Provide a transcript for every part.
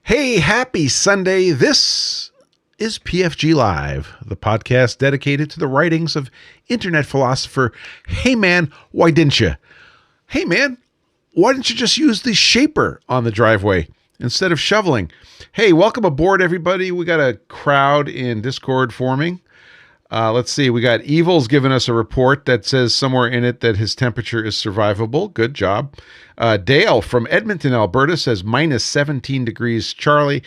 Hey, happy Sunday. This is PFG Live, the podcast dedicated to the writings of internet philosopher. Hey, man, why didn't you? Hey, man, why didn't you just use the shaper on the driveway instead of shoveling? Hey, welcome aboard, everybody. We got a crowd in Discord forming. Let's see. We got Evil's giving us a report that says somewhere in it that his temperature is survivable. Good job. Dale from Edmonton, Alberta says minus 17 degrees Charlie,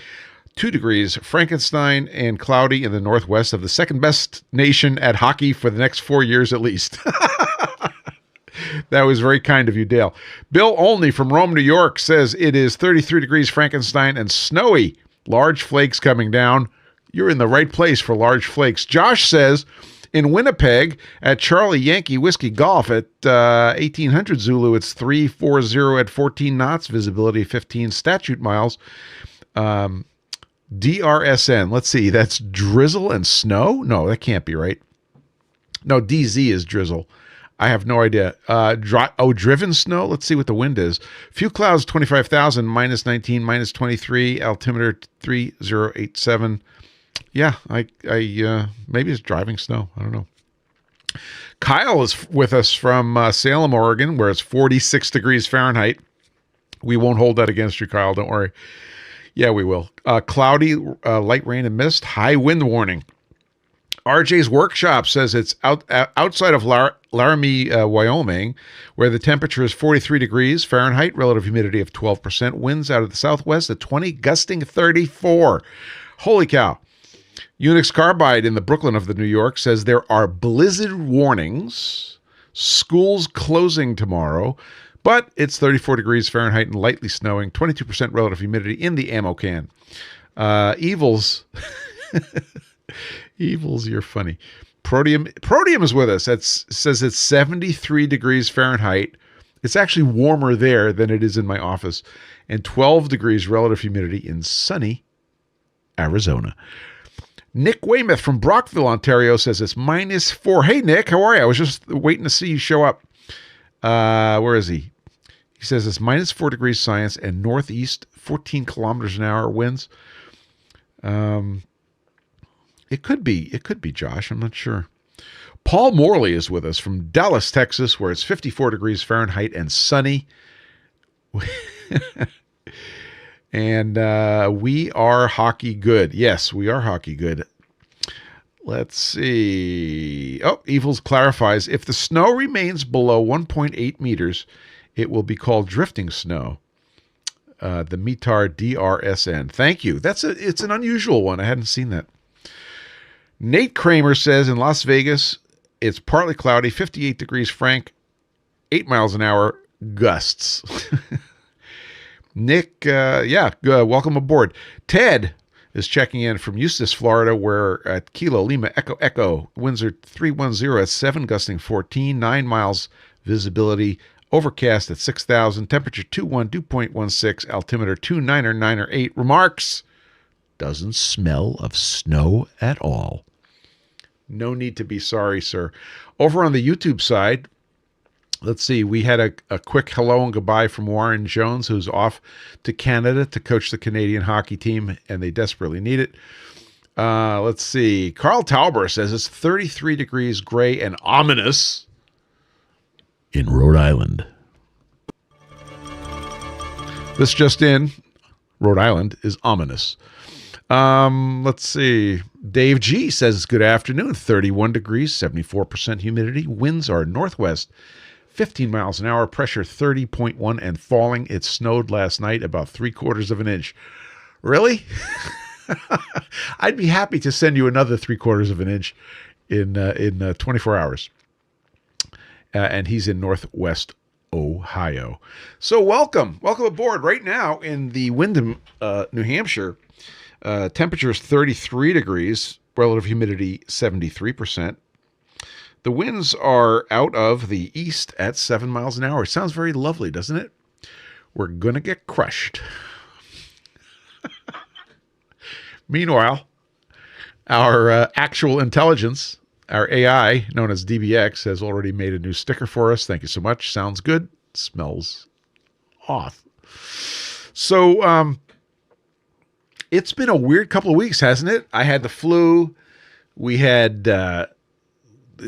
2 degrees Frankenstein, and cloudy in the northwest of the second best nation at hockey for the next 4 years at least. That was very kind of you, Dale. Bill Olney from Rome, New York says it is 33 degrees Frankenstein and snowy. Large flakes coming down. You're in the right place for large flakes. Josh says in Winnipeg at Charlie Yankee Whiskey Golf at 1800 Zulu, it's 340 at 14 knots, visibility 15 statute miles. DRSN, let's see, that's drizzle and snow? No, that can't be right. No, DZ is drizzle. I have no idea. Driven snow. Let's see what the wind is. Few clouds, 25,000, minus 19, minus 23, altimeter 3087. Yeah, I maybe it's driving snow. I don't know. Kyle is with us from Salem, Oregon, where it's 46 degrees Fahrenheit. We won't hold that against you, Kyle. Don't worry. Yeah, we will. Cloudy, light rain and mist, high wind warning. RJ's Workshop says it's outside of Laramie, Wyoming, where the temperature is 43 degrees Fahrenheit, relative humidity of 12%, winds out of the southwest at 20, gusting 34. Holy cow. Unix Carbide in the Brooklyn of the New York says there are blizzard warnings, schools closing tomorrow, but it's 34 degrees Fahrenheit and lightly snowing, 22% relative humidity in the ammo can. Evils, you're funny. Proteum is with us. It says it's 73 degrees Fahrenheit. It's actually warmer there than it is in my office, and 12 degrees relative humidity in sunny Arizona. Nick Weymouth from Brockville, Ontario says it's minus 4. Hey, Nick, how are you? I was just waiting to see you show up. Where is he? He says it's minus 4 degrees science and northeast 14 kilometers an hour winds. It could be Josh. I'm not sure. Paul Morley is with us from Dallas, Texas, where it's 54 degrees Fahrenheit and sunny. And we are hockey good. Yes, we are hockey good. Let's see. Oh, Evils clarifies, if the snow remains below 1.8 meters, it will be called drifting snow. The METAR DRSN. Thank you. It's an unusual one. I hadn't seen that. Nate Kramer says in Las Vegas, it's partly cloudy, 58 degrees Frank, 8 miles an hour, gusts. Nick, welcome aboard. Ted is checking in from Eustis, Florida, where at Kilo Lima Echo, winds are 310 at 7, gusting 14, 9 miles visibility, overcast at 6,000, temperature 2.16, altimeter 2.9 or 8. Doesn't smell of snow at all. No need to be sorry, sir. Over on the YouTube side, let's see, we had a quick hello and goodbye from Warren Jones, who's off to Canada to coach the Canadian hockey team, and they desperately need it. Let's see. Carl Tauber says it's 33 degrees gray and ominous in Rhode Island. This just in, Rhode Island is ominous. Let's see. Dave G says good afternoon, 31 degrees, 74% humidity. Winds are northwest, 15 miles an hour, pressure 30.1 and falling. It snowed last night about 3/4 of an inch. Really? I'd be happy to send you another 3/4 of an inch in 24 hours. And he's in Northwest Ohio. So welcome aboard. Right now in the Windham, New Hampshire, temperature is 33 degrees, relative humidity 73%. The winds are out of the east at 7 miles an hour. It sounds very lovely, doesn't it? We're going to get crushed. Meanwhile, our actual intelligence, our AI, known as DBX, has already made a new sticker for us. Thank you so much. Sounds good. Smells off. So, It's been a weird couple of weeks, hasn't it? I had the flu. We had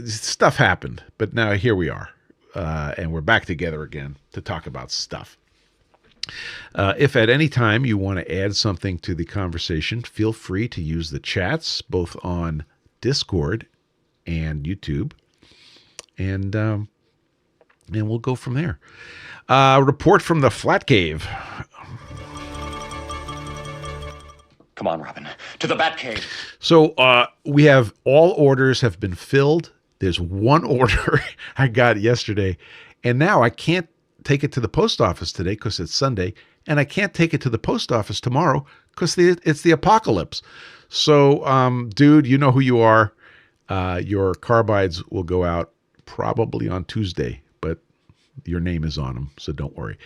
stuff happened, but now here we are, and we're back together again to talk about stuff. If at any time you want to add something to the conversation, feel free to use the chats both on Discord and YouTube, and we'll go from there. Report from the Flat Cave. Come on, Robin, to the Batcave. So we have all orders have been filled. There's one order I got yesterday, and now I can't take it to the post office today because it's Sunday, and I can't take it to the post office tomorrow because it's the apocalypse. So, dude, you know who you are. Your carbides will go out probably on Tuesday, but your name is on them, so don't worry.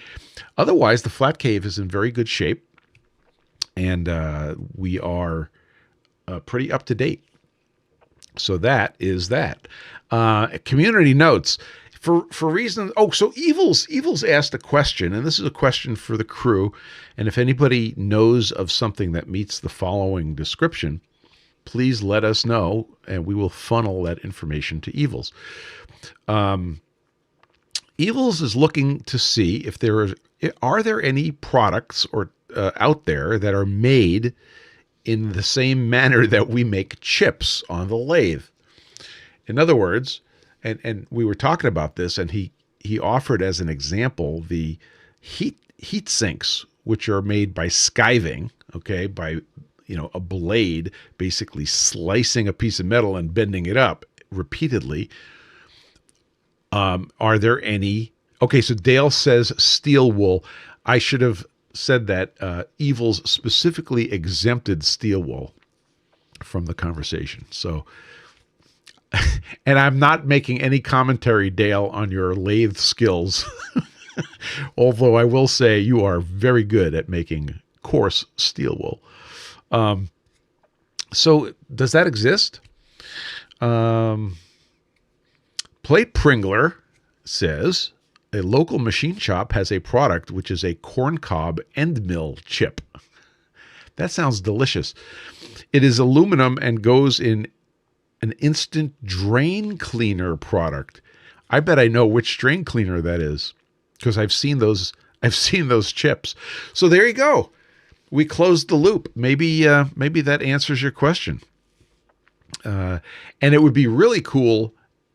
Otherwise, the Flat Cave is in very good shape. And we are pretty up to date. So that is that. Community notes for reasons. Oh, so Evils asked a question, and this is a question for the crew. And if anybody knows of something that meets the following description, please let us know, and we will funnel that information to Evils. Evils is looking to see if are there any products or out there that are made in the same manner that we make chips on the lathe. In other words, and we were talking about this, and he offered as an example the heat sinks, which are made by skiving, okay, by a blade basically slicing a piece of metal and bending it up repeatedly. Are there any? Okay, so Dale says steel wool. I should have said that Evils specifically exempted steel wool from the conversation. So, and I'm not making any commentary, Dale, on your lathe skills. Although I will say you are very good at making coarse steel wool. So does that exist? Plate Pringler says, a local machine shop has a product which is a corncob end mill chip. That sounds delicious. It is aluminum and goes in an instant drain cleaner product. I bet I know which drain cleaner that is because I've seen those chips. So there you go. We closed the loop. Maybe that answers your question. And it would be really cool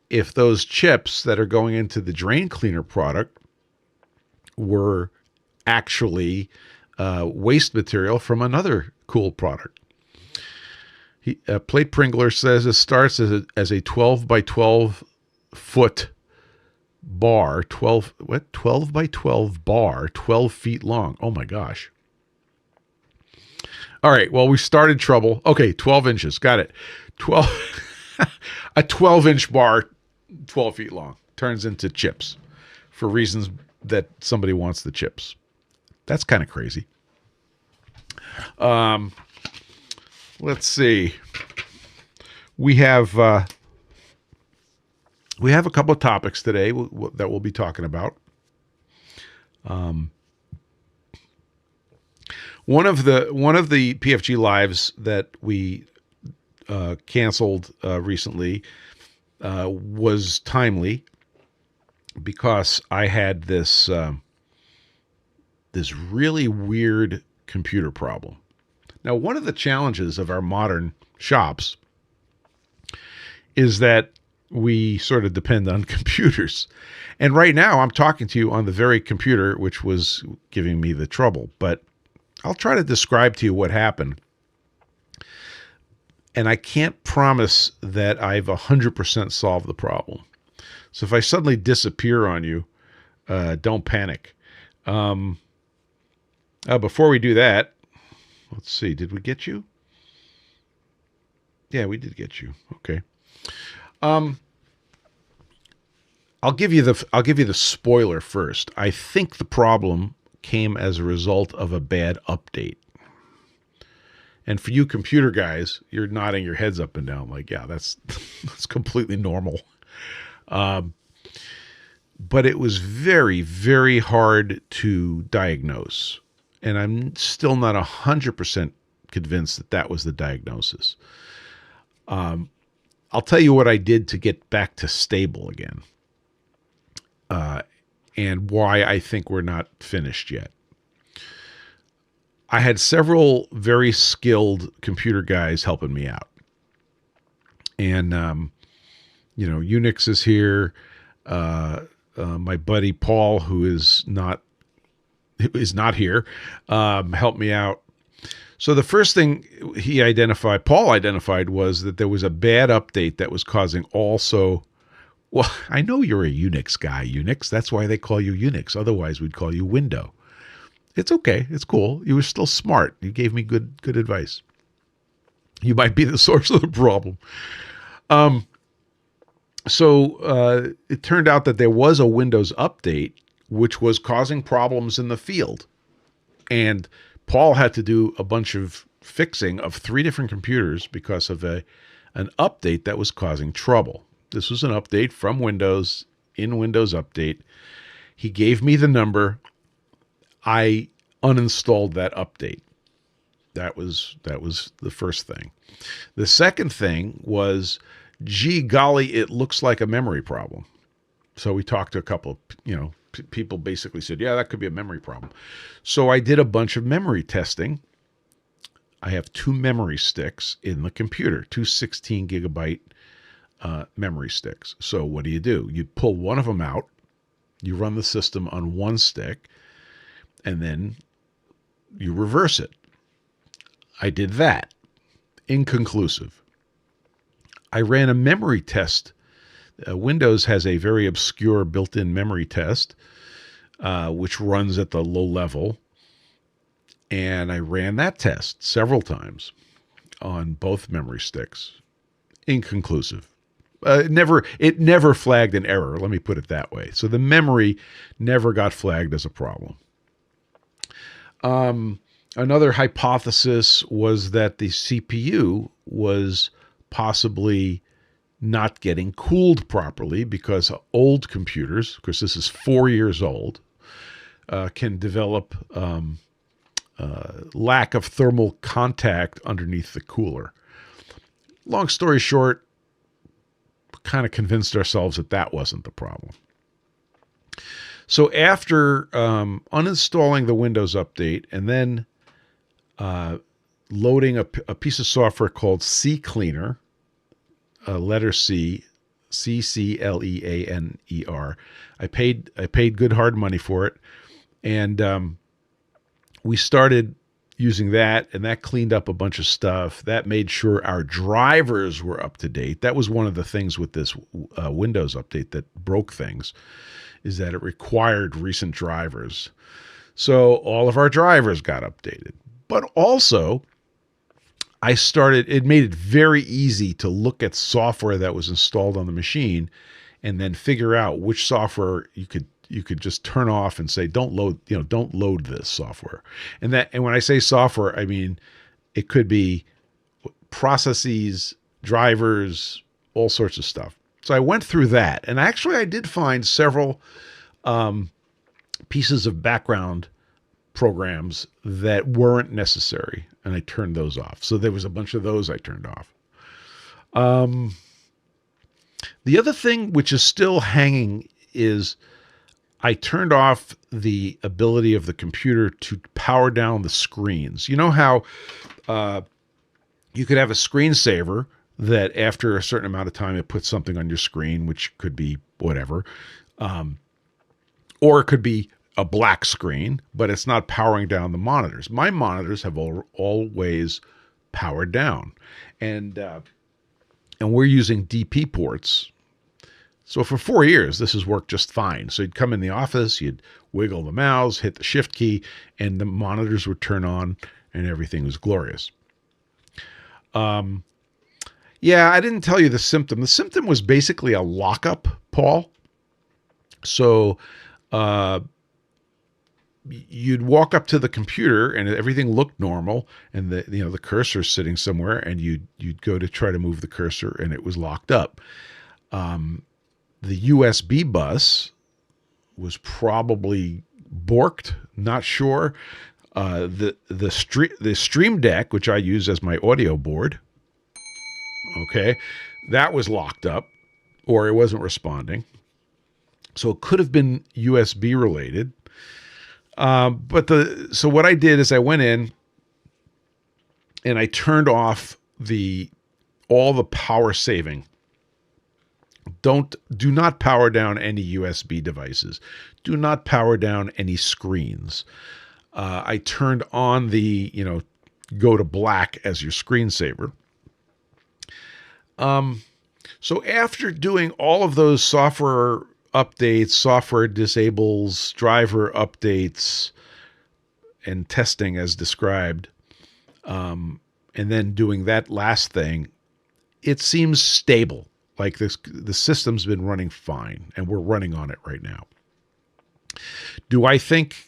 if those chips that are going into the drain cleaner product were actually waste material from another cool product. Plate Pringler says it starts as a 12 by 12 foot bar, 12 by 12 bar, 12 feet long. Oh my gosh. All right, well, we started trouble. Okay, 12 inches. Got it. A 12-inch bar, 12 feet long, turns into chips for reasons that somebody wants the chips. That's kind of crazy. Let's see. We have a couple of topics today that we'll be talking about. One of the PFG lives that we canceled recently was timely because I had this really weird computer problem. Now, one of the challenges of our modern shops is that we sort of depend on computers. And right now I'm talking to you on the very computer which was giving me the trouble, but I'll try to describe to you what happened. And I can't promise that I've 100% solved the problem. So if I suddenly disappear on you, don't panic. Before we do that, let's see. Did we get you? Yeah, we did get you. Okay. I'll give you the spoiler first. I think the problem came as a result of a bad update. And for you computer guys, you're nodding your heads up and down like, yeah, that's completely normal. But it was very, very hard to diagnose. And I'm still not 100% convinced that that was the diagnosis. I'll tell you what I did to get back to stable again, and why I think we're not finished yet. I had several very skilled computer guys helping me out. And, Unix is here. My buddy Paul, who is not here, helped me out. So the first thing Paul identified, was that there was a bad update that was causing also. Well, I know you're a Unix guy, Unix. That's why they call you Unix. Otherwise, we'd call you Window. It's okay. It's cool. You were still smart. You gave me good advice. You might be the source of the problem. So it turned out that there was a Windows update which was causing problems in the field. And Paul had to do a bunch of fixing of 3 different computers because of an update that was causing trouble. This was an update from Windows, in Windows Update. He gave me the number. I uninstalled that update. That was the first thing. The second thing was, gee golly, it looks like a memory problem. So we talked to a couple of, people basically said, yeah, that could be a memory problem. So I did a bunch of memory testing. I have 2 memory sticks in the computer, 2 16 gigabyte memory sticks. So what do? You pull one of them out, you run the system on one stick, and then you reverse it. I did that. Inconclusive. I ran a memory test. Windows has a very obscure built-in memory test, which runs at the low level. And I ran that test several times on both memory sticks. Inconclusive. It never flagged an error. Let me put it that way. So the memory never got flagged as a problem. Another hypothesis was that the CPU was possibly not getting cooled properly, because old computers, of course this is 4 years old, can develop lack of thermal contact underneath the cooler. Long story short, kind of convinced ourselves that that wasn't the problem. So after uninstalling the Windows Update and then loading a piece of software called CCleaner, letter C, CCleaner. I paid good hard money for it, and we started using that, and that cleaned up a bunch of stuff. That made sure our drivers were up to date. That was one of the things with this Windows Update that broke things, is that it required recent drivers. So all of our drivers got updated. But also, it made it very easy to look at software that was installed on the machine and then figure out which software you could just turn off and say, don't load this software. And when I say software, I mean, it could be processes, drivers, all sorts of stuff. So I went through that, and actually I did find several pieces of background programs that weren't necessary, and I turned those off. So there was a bunch of those I turned off. The other thing which is still hanging is I turned off the ability of the computer to power down the screens. You know how you could have a screensaver that after a certain amount of time it puts something on your screen, which could be whatever, or it could be a black screen, but it's not powering down the monitors. My monitors have always powered down, and we're using DP ports. So for 4 years, this has worked just fine. So you'd come in the office, you'd wiggle the mouse, hit the shift key, and the monitors would turn on, and everything was glorious. Yeah, I didn't tell you the symptom. The symptom was basically a lockup, Paul. So you'd walk up to the computer and everything looked normal, and the cursor's sitting somewhere, and you'd go to try to move the cursor, and it was locked up. The USB bus was probably borked, not sure. The Stream Deck, which I use as my audio board, okay, that was locked up, or it wasn't responding. So it could have been USB related. So what I did is I went in and I turned off all the power saving. Do not power down any USB devices. Do not power down any screens. I turned on the, go to black as your screensaver. So after doing all of those software updates, software disables, driver updates, and testing as described, and then doing that last thing, it seems stable. Like the system's been running fine, and we're running on it right now. Do I think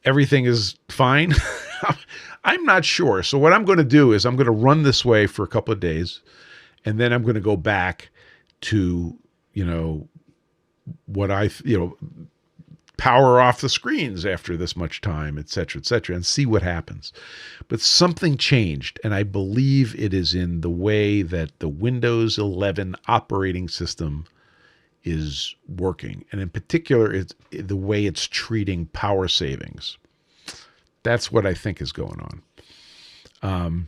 everything is fine? I'm not sure. So what I'm going to do is I'm going to run this way for a couple of days, and then I'm going to go back to, what power off the screens after this much time, et cetera, and see what happens. But something changed, and I believe it is in the way that the Windows 11 operating system is working, and in particular, it's the way it's treating power savings. That's what I think is going on.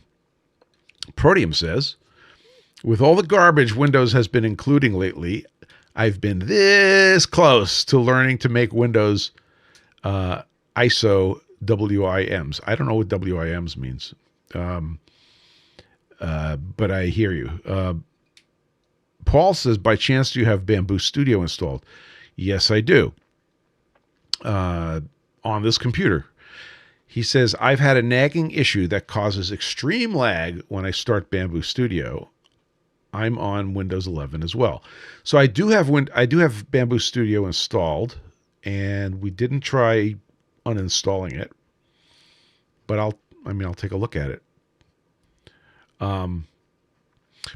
Proteum says, with all the garbage Windows has been including lately, I've been this close to learning to make Windows ISO WIMs. I don't know what WIMs means, but I hear you. Paul says, by chance, do you have Bamboo Studio installed? Yes, I do. On this computer. He says, I've had a nagging issue that causes extreme lag when I start Bamboo Studio. I'm on Windows 11 as well. So I do have Bamboo Studio installed, and we didn't try uninstalling it, but I'll take a look at it.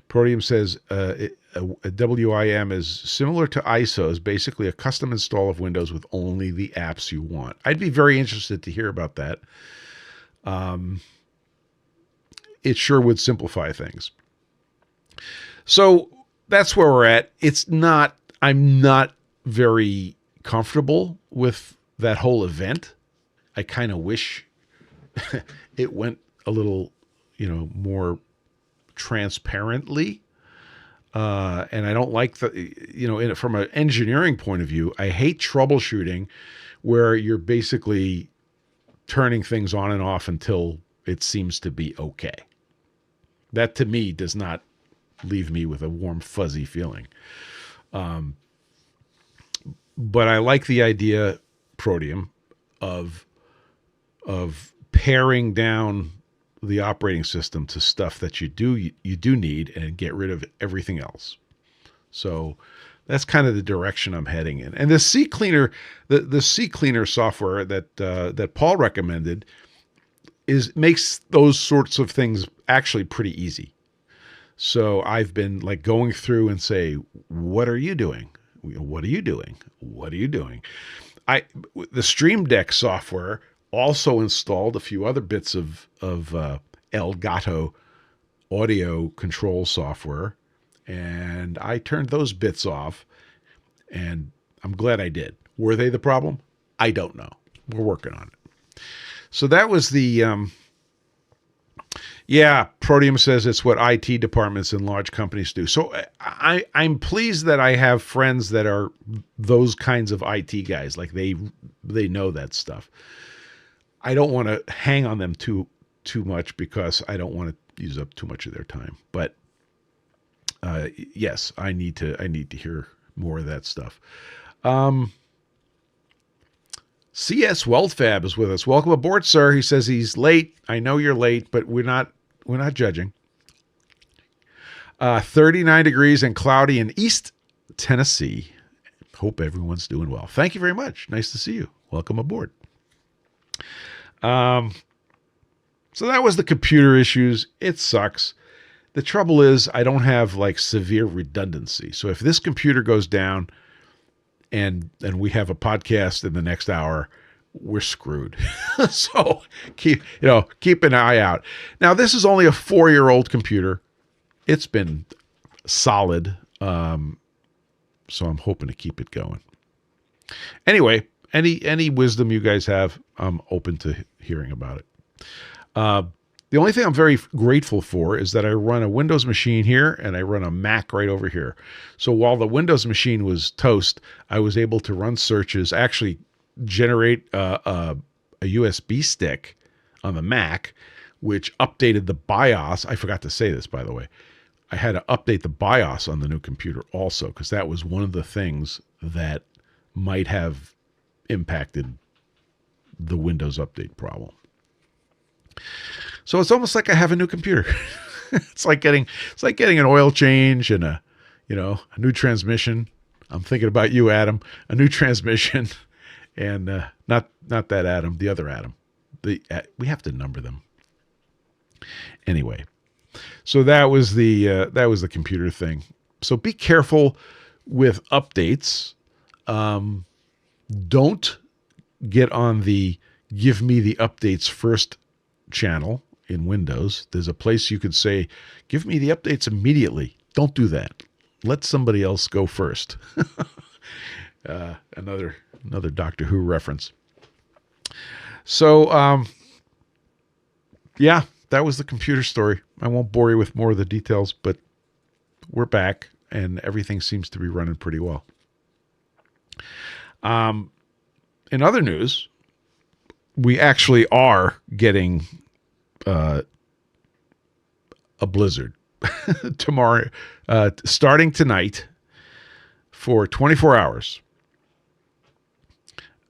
Proteum says a WIM is similar to ISO, is basically a custom install of Windows with only the apps you want. I'd be very interested to hear about that. It sure would simplify things. So that's where we're at. I'm not very comfortable with that whole event. I kind of wish it went a little, more transparently. And I don't like from an engineering point of view, I hate troubleshooting where you're basically turning things on and off until it seems to be okay. That to me does not leave me with a warm, fuzzy feeling. But I like the idea, Proteum, of paring down the operating system to stuff that you do need and get rid of everything else. So that's kind of the direction I'm heading in. And the CCleaner, the CCleaner software that Paul recommended makes those sorts of things actually pretty easy. So I've been like going through and say, what are you doing? What are you doing? What are you doing? The Stream Deck software also installed a few other bits of Elgato audio control software, and I turned those bits off, and I'm glad I did. Were they the problem? I don't know. We're working on it. So that was the Proteum says it's what IT departments in large companies do. So I'm pleased that I have friends that are those kinds of IT guys. Like they know that stuff. I don't want to hang on them too much because I don't want to use up too much of their time. But yes, I need to hear more of that stuff. CS Weldfab is with us. Welcome aboard, sir. He says he's late. I know you're late, but we're not judging. 39 degrees and cloudy in East Tennessee. Hope everyone's doing well. Thank you very much. Nice to see you. Welcome aboard. So that was the computer issues. It sucks. The trouble is I don't have like severe redundancy. So if this computer goes down and we have a podcast in the next hour, we're screwed. So keep an eye out. Now, this is only a 4-year-old computer. It's been solid. So I'm hoping to keep it going. Anyway, any wisdom you guys have, I'm open to hearing about it. The only thing I'm very grateful for is that I run a Windows machine here and I run a Mac right over here. So while the Windows machine was toast, I was able to run searches, actually generate a USB stick on the Mac, which updated the BIOS. I forgot to say this, by the way. I had to update the BIOS on the new computer also, because that was one of the things that might have impacted the Windows update problem. So it's almost like I have a new computer. It's like getting an oil change and a new transmission. I'm thinking about you, Adam. A new transmission, and not that Adam, the other Adam. We have to number them. Anyway, so that was the computer thing. So be careful with updates. Don't get on the give me the updates first channel in Windows. There's a place you could say, give me the updates immediately. Don't do that. Let somebody else go first. Another Doctor Who reference. So, yeah, that was the computer story. I won't bore you with more of the details, but we're back and everything seems to be running pretty well. In other news, we actually are getting a blizzard tomorrow, starting tonight for 24 hours.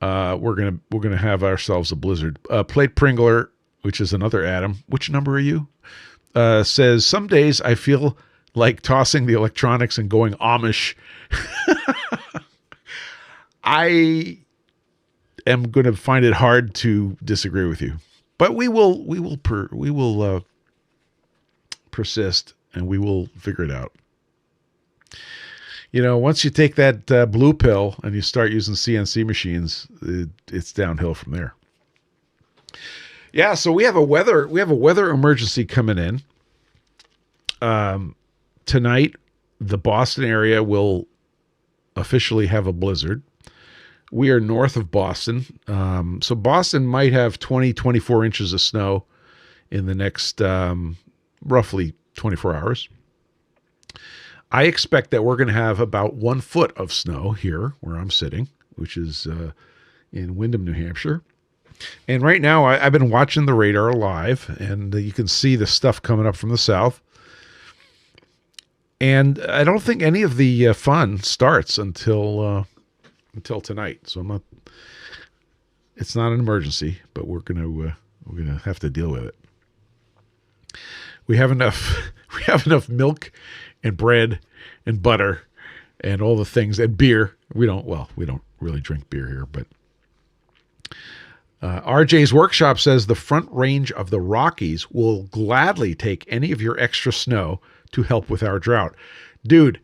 We're gonna have ourselves a blizzard. Plate Pringler, which is another Adam. Which number are you? Says some days I feel like tossing the electronics and going Amish. I am going to find it hard to disagree with you, but we will persist and we will figure it out. Once you take that blue pill and you start using CNC machines, it's downhill from there. Yeah, so we have a weather emergency coming in. Tonight, the Boston area will officially have a blizzard. We are north of Boston. So Boston might have 24 inches of snow in the next roughly 24 hours. I expect that we're going to have about 1 foot of snow here where I'm sitting, which is in Windham, New Hampshire. And right now I've been watching the radar live, and you can see the stuff coming up from the south. And I don't think any of the fun starts until tonight. So it's not an emergency, but we're gonna have to deal with it. We have enough milk and bread and butter and all the things, and beer. We don't really drink beer here, but RJ's Workshop says the Front Range of the Rockies will gladly take any of your extra snow to help with our drought. Dude,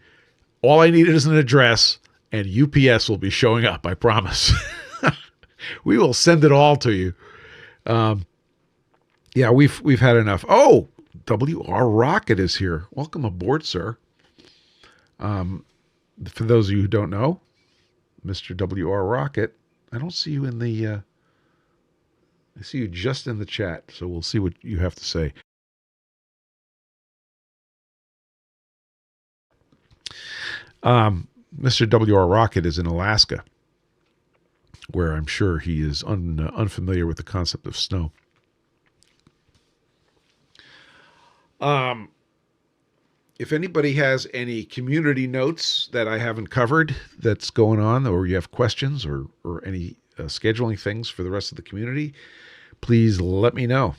all I needed is an address and UPS will be showing up, I promise. We will send it all to you. Yeah, we've had enough. Oh, WR Rocket is here. Welcome aboard, sir. For those of you who don't know, Mr. WR Rocket, I don't see you in the I see you just in the chat, so we'll see what you have to say. Mr. WR Rocket is in Alaska, where I'm sure he is unfamiliar with the concept of snow. If anybody has any community notes that I haven't covered that's going on, or you have questions or any scheduling things for the rest of the community, please let me know.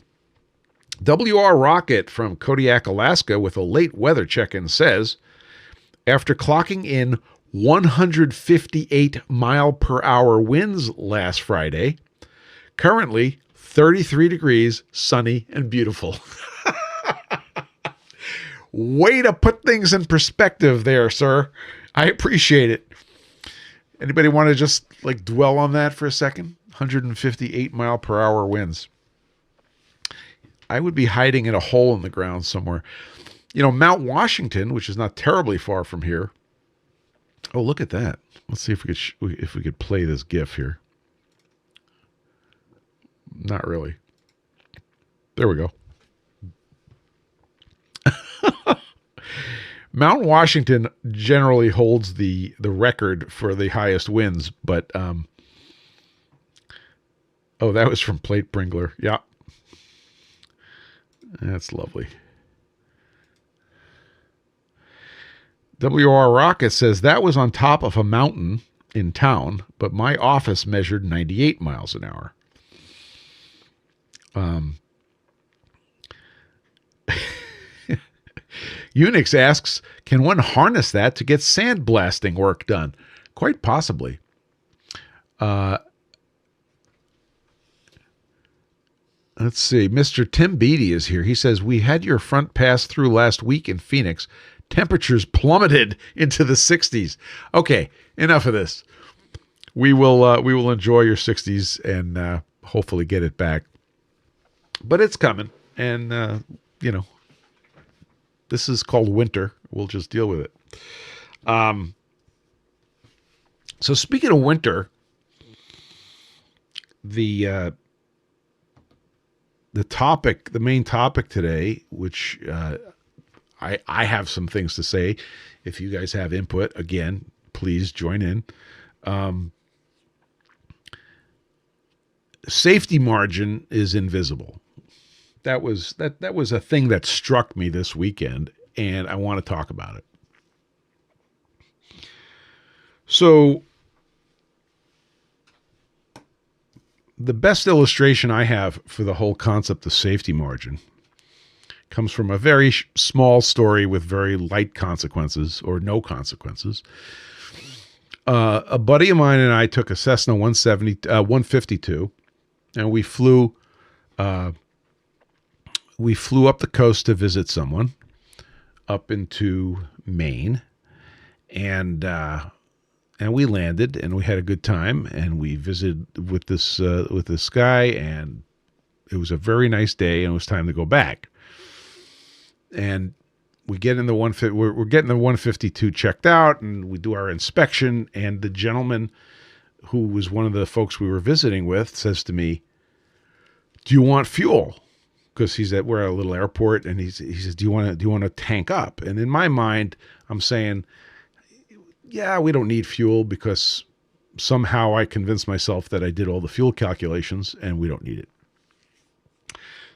WR Rocket from Kodiak, Alaska, with a late weather check-in says, after clocking in 158 mile per hour winds last Friday, currently 33 degrees, sunny and beautiful. Way to put things in perspective there, sir. I appreciate it. Anybody want to just dwell on that for a second? 158 mile per hour winds. I would be hiding in a hole in the ground somewhere. You know, Mount Washington, which is not terribly far from here. Oh, look at that. Let's see if we could play this GIF here. Not really. There we go. Mount Washington generally holds the record for the highest winds, but oh, that was from Plate Pringler. Yeah. That's lovely. WR Rocket says that was on top of a mountain in town, but my office measured 98 miles an hour. Unix asks, can one harness that to get sandblasting work done? Quite possibly. Let's see. Mr. Tim Beatty is here. He says, we had your front pass through last week in Phoenix. Temperatures plummeted into the 60s. Okay, enough of this. We will enjoy your 60s and hopefully get it back. But it's coming. And, you know, this is called winter. We'll just deal with it. So speaking of winter, the main topic today, which I have some things to say. If you guys have input, again, please join in. Safety margin is invisible. That was a thing that struck me this weekend, and I want to talk about it. So the best illustration I have for the whole concept of safety margin comes from a very small story with very light consequences or no consequences. A buddy of mine and I took a Cessna 152, and we flew up the coast to visit someone up into Maine, and we landed, and we had a good time, and we visited with this guy, and it was a very nice day, and it was time to go back. And we get in the we're getting the 152 checked out, and we do our inspection, and the gentleman who was one of the folks we were visiting with says to me, "Do you want fuel?" Because we're at a little airport, and he says, "Do you want to tank up?" And in my mind, I'm saying, yeah, we don't need fuel, because somehow I convinced myself that I did all the fuel calculations and we don't need it.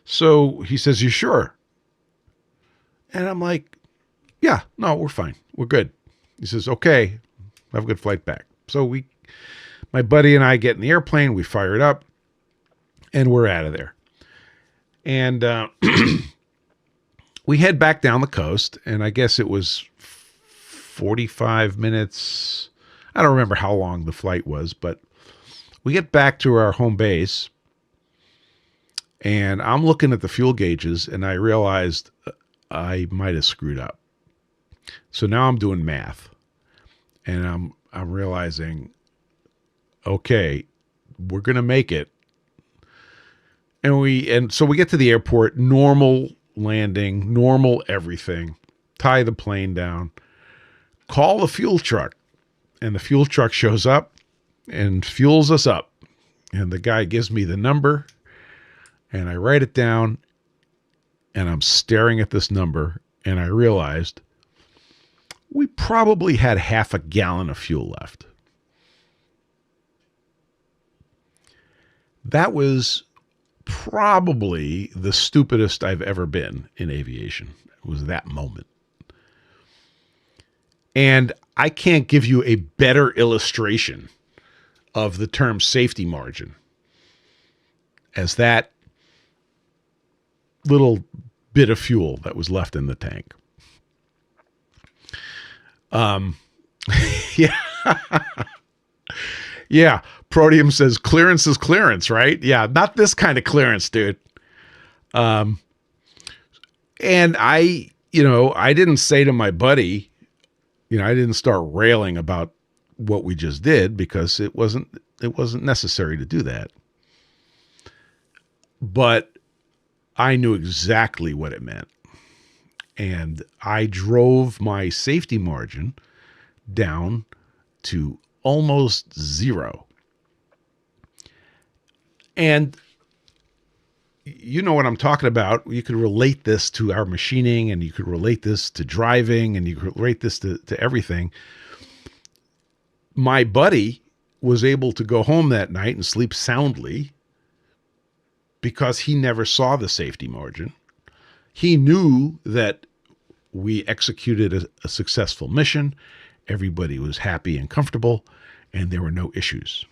So he says, "You sure?" And I'm like, "Yeah, no, we're fine. We're good." He says, "Okay, have a good flight back." So my buddy and I get in the airplane, we fire it up, and we're out of there. And we head back down the coast, and I guess it was 45 minutes. I don't remember how long the flight was, but we get back to our home base, and I'm looking at the fuel gauges, and I realized I might have screwed up. So now I'm doing math, and I'm realizing, okay, we're going to make it. And so we get to the airport, normal landing, normal everything, tie the plane down, call the fuel truck, and the fuel truck shows up and fuels us up. And the guy gives me the number, and I write it down, and I'm staring at this number, and I realized we probably had half a gallon of fuel left. That was probably the stupidest I've ever been in aviation. It was that moment. And I can't give you a better illustration of the term safety margin as that little bit of fuel that was left in the tank. Yeah. Yeah. Proteum says clearance is clearance, right? Yeah. Not this kind of clearance, dude. And I didn't say to my buddy, I didn't start railing about what we just did, because it wasn't necessary to do that. But I knew exactly what it meant. And I drove my safety margin down to almost zero. And you know what I'm talking about. You could relate this to our machining, and you could relate this to driving, and you could relate this to everything. My buddy was able to go home that night and sleep soundly because he never saw the safety margin. He knew that we executed a successful mission. Everybody was happy and comfortable, and there were no issues.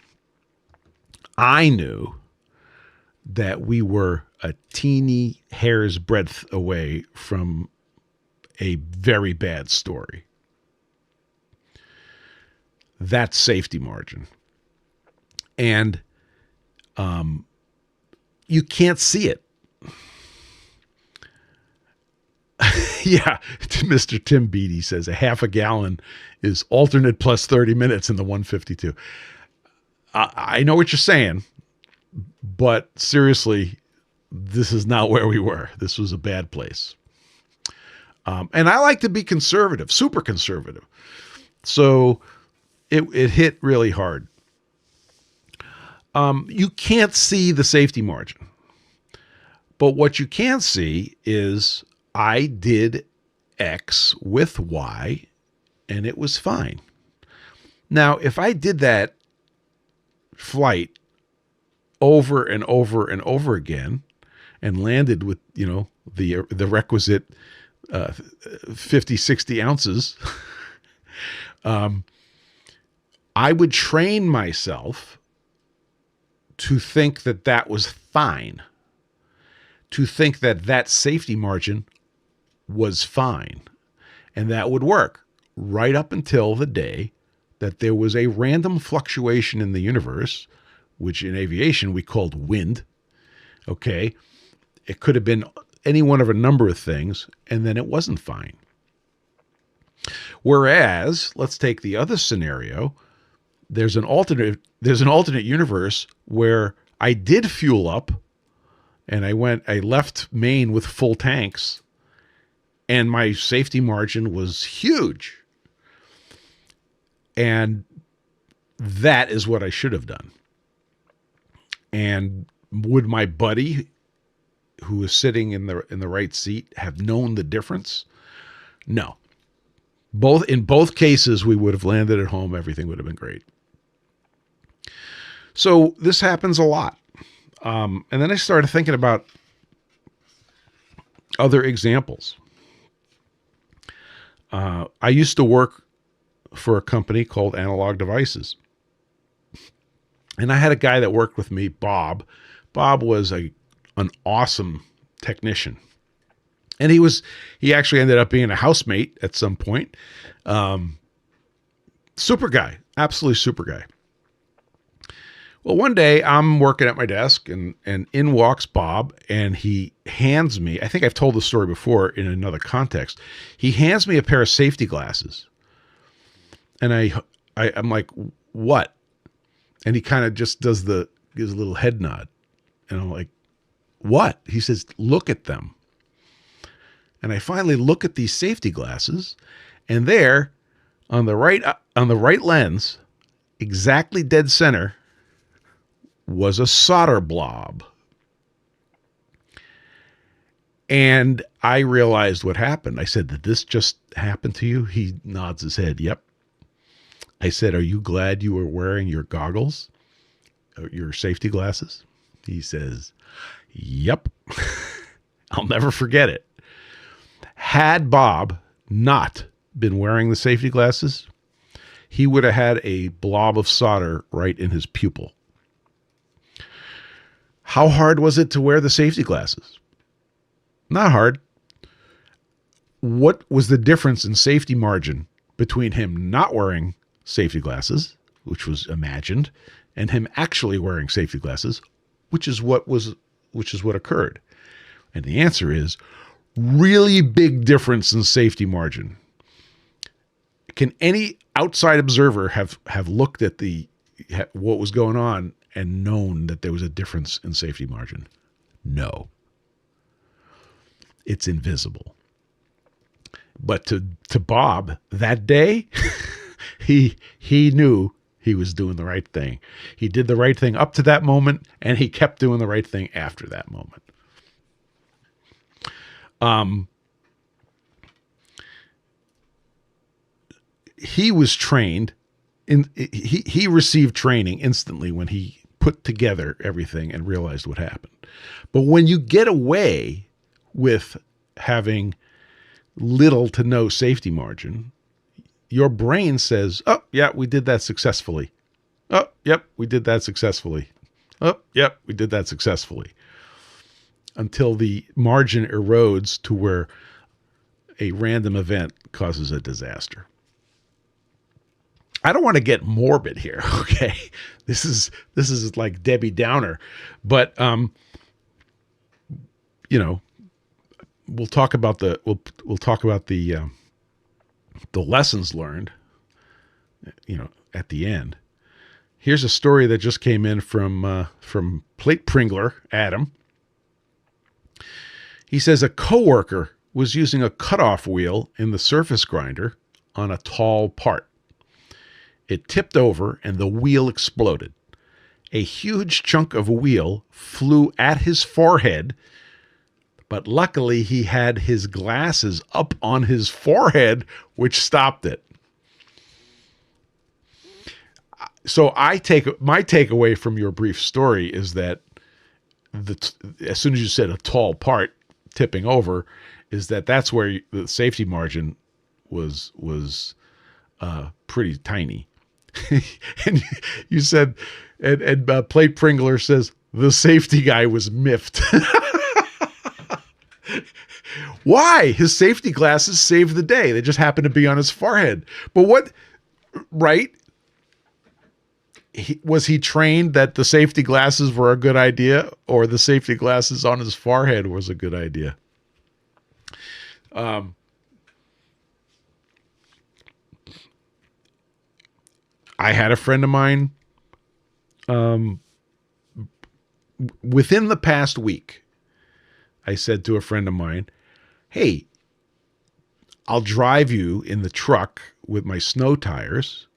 I knew that we were a teeny hair's breadth away from a very bad story. That's safety margin. And you can't see it. Yeah, Mr. Tim Beatty says a half a gallon is alternate plus 30 minutes in the 152. I know what you're saying, but seriously, this is not where we were. This was a bad place. And I like to be conservative, super conservative. So it hit really hard. You can't see the safety margin. But what you can see is I did X with Y, and it was fine. Now, if I did that flight over and over and over again and landed with, the requisite 50, 60 ounces, I would train myself to think that that was fine, to think that that safety margin was fine. And that would work right up until the day that there was a random fluctuation in the universe, which in aviation we called wind. Okay. It could have been any one of a number of things, and then it wasn't fine. Whereas, let's take the other scenario. There's an alternate universe where I did fuel up, and I left Maine with full tanks, and my safety margin was huge. And that is what I should have done. And would my buddy, who was sitting in the right seat, have known the difference? No. In both cases, we would have landed at home. Everything would have been great. So this happens a lot. And then I started thinking about other examples. I used to work for a company called Analog Devices. And I had a guy that worked with me, Bob. Bob was an awesome technician. And he actually ended up being a housemate at some point. Super guy, absolutely super guy. Well, one day I'm working at my desk and in walks Bob, and he hands me, I think I've told the story before in another context. He hands me a pair of safety glasses. And I'm like, what? And he kind of just gives a little head nod. And I'm like, what? He says, look at them. And I finally look at these safety glasses, and there on the right lens, exactly dead center, was a solder blob. And I realized what happened. I said, did this just happen to you? He nods his head. Yep. I said, are you glad you were wearing your goggles, your safety glasses? He says, yep. I'll never forget it. Had Bob not been wearing the safety glasses, he would have had a blob of solder right in his pupil. How hard was it to wear the safety glasses? Not hard. What was the difference in safety margin between him not wearing safety glasses, which was imagined, and him actually wearing safety glasses, which is what occurred? And the answer is really big difference in safety margin. Can any outside observer have looked at the what was going on and known that there was a difference in safety margin? No. It's invisible. But to Bob, that day, he knew he was doing the right thing. He did the right thing up to that moment, and he kept doing the right thing after that moment. He was trained he received training instantly when he put together everything and realized what happened. But when you get away with having little to no safety margin, your brain says, oh, yeah, we did that successfully. Oh, yep, we did that successfully. Oh, yep, we did that successfully. Until the margin erodes to where a random event causes a disaster. I don't want to get morbid here, okay? This is like Debbie Downer, but we'll talk about the lessons learned, at the end. Here's a story that just came in from Plate Pringler Adam. He says a coworker was using a cutoff wheel in the surface grinder on a tall part. It tipped over and the wheel exploded. A huge chunk of wheel flew at his forehead, but luckily he had his glasses up on his forehead, which stopped it. So my takeaway from your brief story is that as soon as you said a tall part tipping over, is that's where the safety margin was pretty tiny. And you said, and Plate Pringler says the safety guy was miffed. Why? His safety glasses saved the day. They just happened to be on his forehead. But what, right? Was he trained that the safety glasses were a good idea, or the safety glasses on his forehead was a good idea? I had a friend of mine, within the past week, I said to a friend of mine, hey, I'll drive you in the truck with my snow tires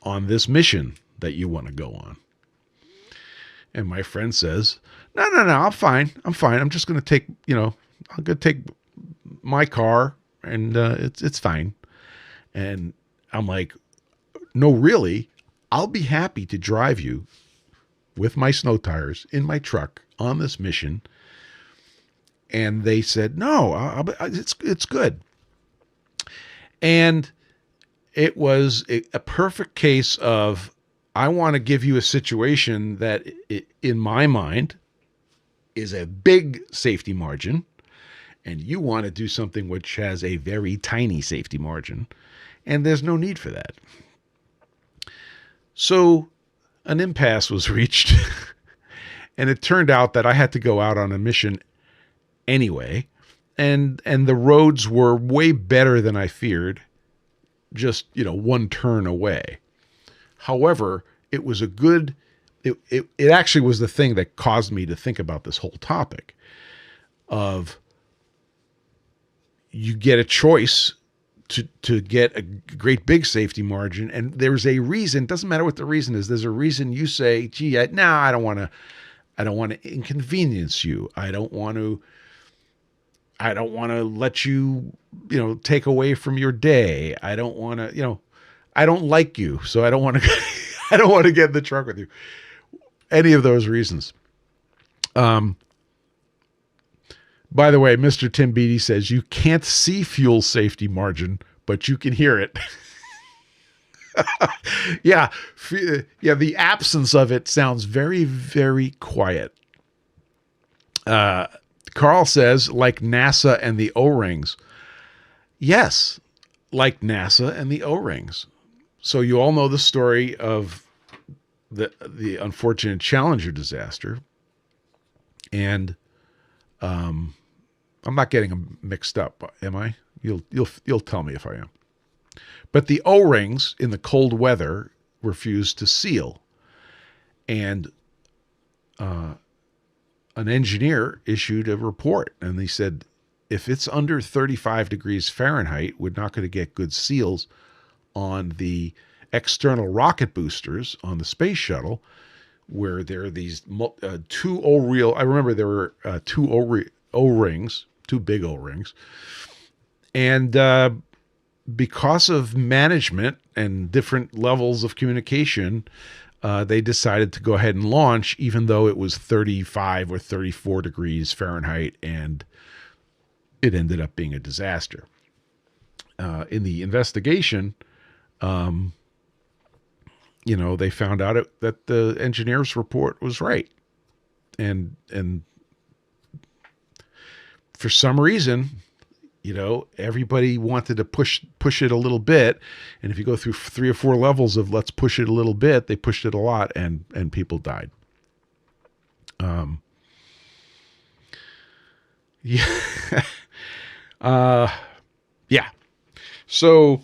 on this mission that you want to go on. And my friend says, no, I'm fine. I'm just going to take, I'm going to take my car and it's fine. And I'm like, no, really, I'll be happy to drive you with my snow tires in my truck on this mission. And they said, no, it's good. And it was a perfect case of, I want to give you a situation that in my mind is a big safety margin, and you want to do something which has a very tiny safety margin, and there's no need for that. So an impasse was reached, and it turned out that I had to go out on a mission anyway, and the roads were way better than I feared, just, one turn away. However, it was it actually was the thing that caused me to think about this whole topic of, you get a choice to get a great big safety margin, and there's a reason. Doesn't matter what the reason is. There's a reason you say, gee, I don't want to inconvenience you. I don't want to let you, take away from your day. I don't want to, I don't like you, so I don't want to I don't want to get in the truck with you. Any of those reasons. By the way, Mr. Tim Beattie says you can't see fuel safety margin, but you can hear it. Yeah. The absence of it sounds very, very quiet. Carl says, like NASA and the O-rings. Yes, like NASA and the O-rings. So you all know the story of the unfortunate Challenger disaster. And I'm not getting them mixed up, am I? You'll tell me if I am. But the O-rings in the cold weather refused to seal. And an engineer issued a report, and they said, if it's under 35 degrees Fahrenheit, we're not going to get good seals on the external rocket boosters on the space shuttle, where there are these two O-reel. I remember there were two O-rings, two big O-rings. And because of management and different levels of communication, they decided to go ahead and launch, even though it was 35 or 34 degrees Fahrenheit, and it ended up being a disaster. In the investigation, they found out that the engineer's report was right. And for some reason, everybody wanted to push it a little bit. And if you go through 3 or 4 levels of let's push it a little bit, they pushed it a lot, and people died. Yeah. Yeah. So,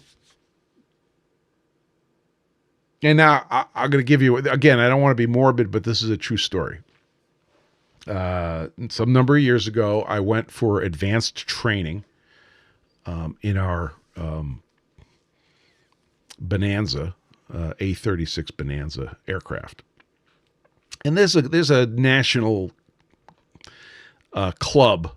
and now I'm going to give you, again, I don't want to be morbid, but this is a true story. Some number of years ago, I went for advanced training in our Bonanza, A36 Bonanza aircraft. And there's a national club,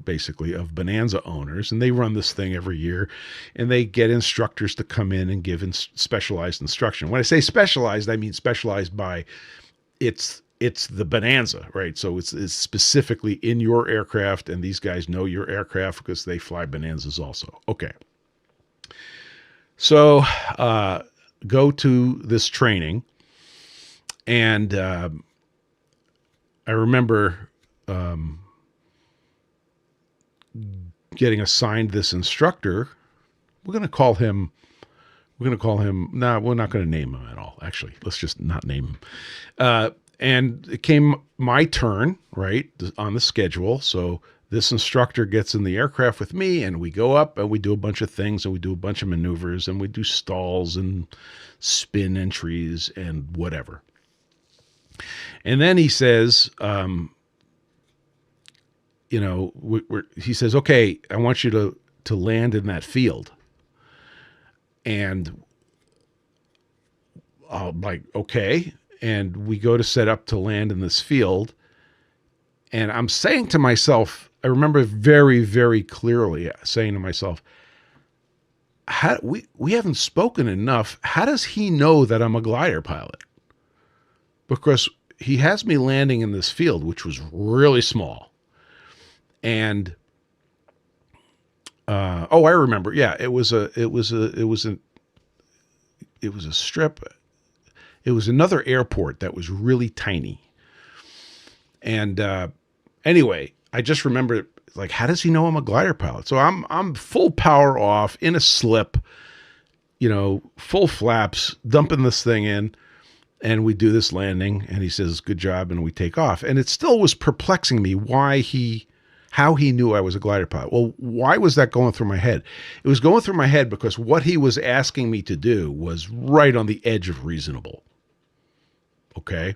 basically, of Bonanza owners, and they run this thing every year, and they get instructors to come in and give specialized instruction. When I say specialized, I mean specialized by it's the Bonanza, right? So it's specifically in your aircraft, and these guys know your aircraft because they fly Bonanzas also. Okay. So go to this training, and I remember getting assigned this instructor. We're going to call him, we're not going to name him at all. Actually, let's just not name him. And it came my turn, right, on the schedule. So this instructor gets in the aircraft with me, and we go up and we do a bunch of things, and we do a bunch of maneuvers, and we do stalls and spin entries and whatever. And then he says, he says, okay, I want you to land in that field. And I'm like, okay. And we go to set up to land in this field. And I'm saying to myself, I remember very, very clearly saying to myself, we haven't spoken enough. How does he know that I'm a glider pilot? Because he has me landing in this field, which was really small. And I remember. Yeah, it was a strip. It was another airport that was really tiny. And anyway, I just remember, like, how does he know I'm a glider pilot? So I'm full power off in a slip, full flaps, dumping this thing in, and we do this landing, and he says, good job, and we take off. And it still was perplexing me how he knew I was a glider pilot. Well, why was that going through my head? It was going through my head because what he was asking me to do was right on the edge of reasonable. Okay?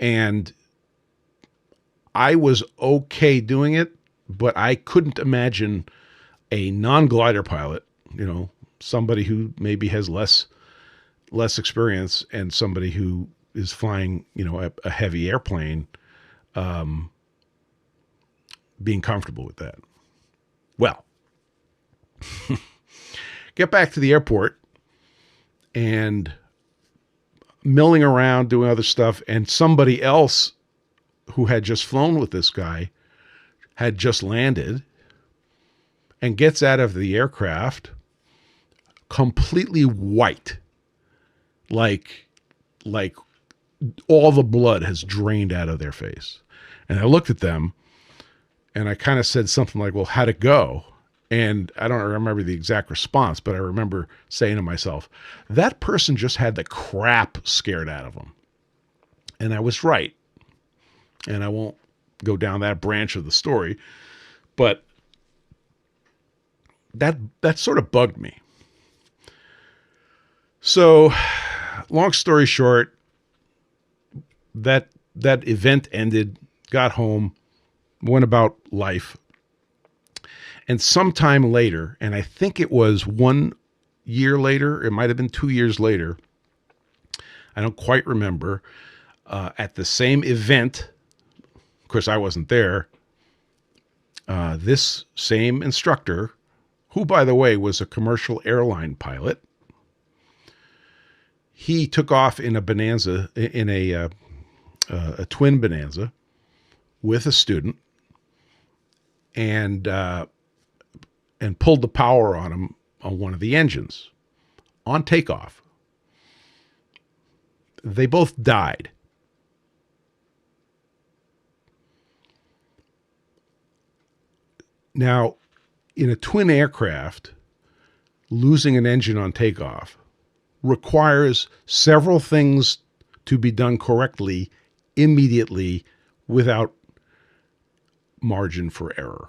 And I was okay doing it, but I couldn't imagine a non-glider pilot, somebody who maybe has less experience and somebody who is flying, a heavy airplane, being comfortable with that. Well, get back to the airport and milling around doing other stuff, and somebody else who had just flown with this guy had just landed and gets out of the aircraft completely white, like all the blood has drained out of their face. And I looked at them and I kind of said something like, well, how'd it go? And I don't remember the exact response, but I remember saying to myself, that person just had the crap scared out of them. And I was right. And I won't go down that branch of the story, but that sort of bugged me. So long story short, that event ended, got home, went about life. And sometime later, and I think it was 1 year later, it might have been 2 years later, I don't quite remember, at the same event, of course I wasn't there, this same instructor, who by the way was a commercial airline pilot, he took off in a Bonanza, in a twin Bonanza with a student, and pulled the power on him on one of the engines on takeoff. They both died. Now, in a twin aircraft, losing an engine on takeoff requires several things to be done correctly immediately without margin for error.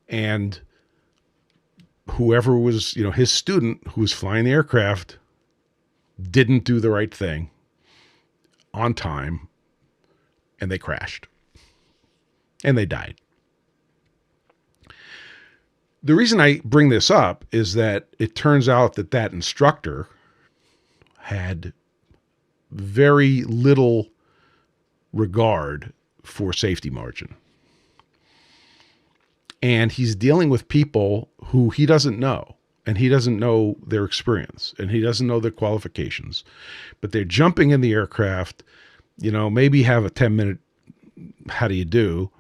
And whoever was, his student who was flying the aircraft didn't do the right thing on time, and they crashed and they died. The reason I bring this up is that it turns out that instructor had very little regard for safety margin. And he's dealing with people who he doesn't know, and he doesn't know their experience, and he doesn't know their qualifications, but they're jumping in the aircraft, maybe have a 10-minute, how do you do?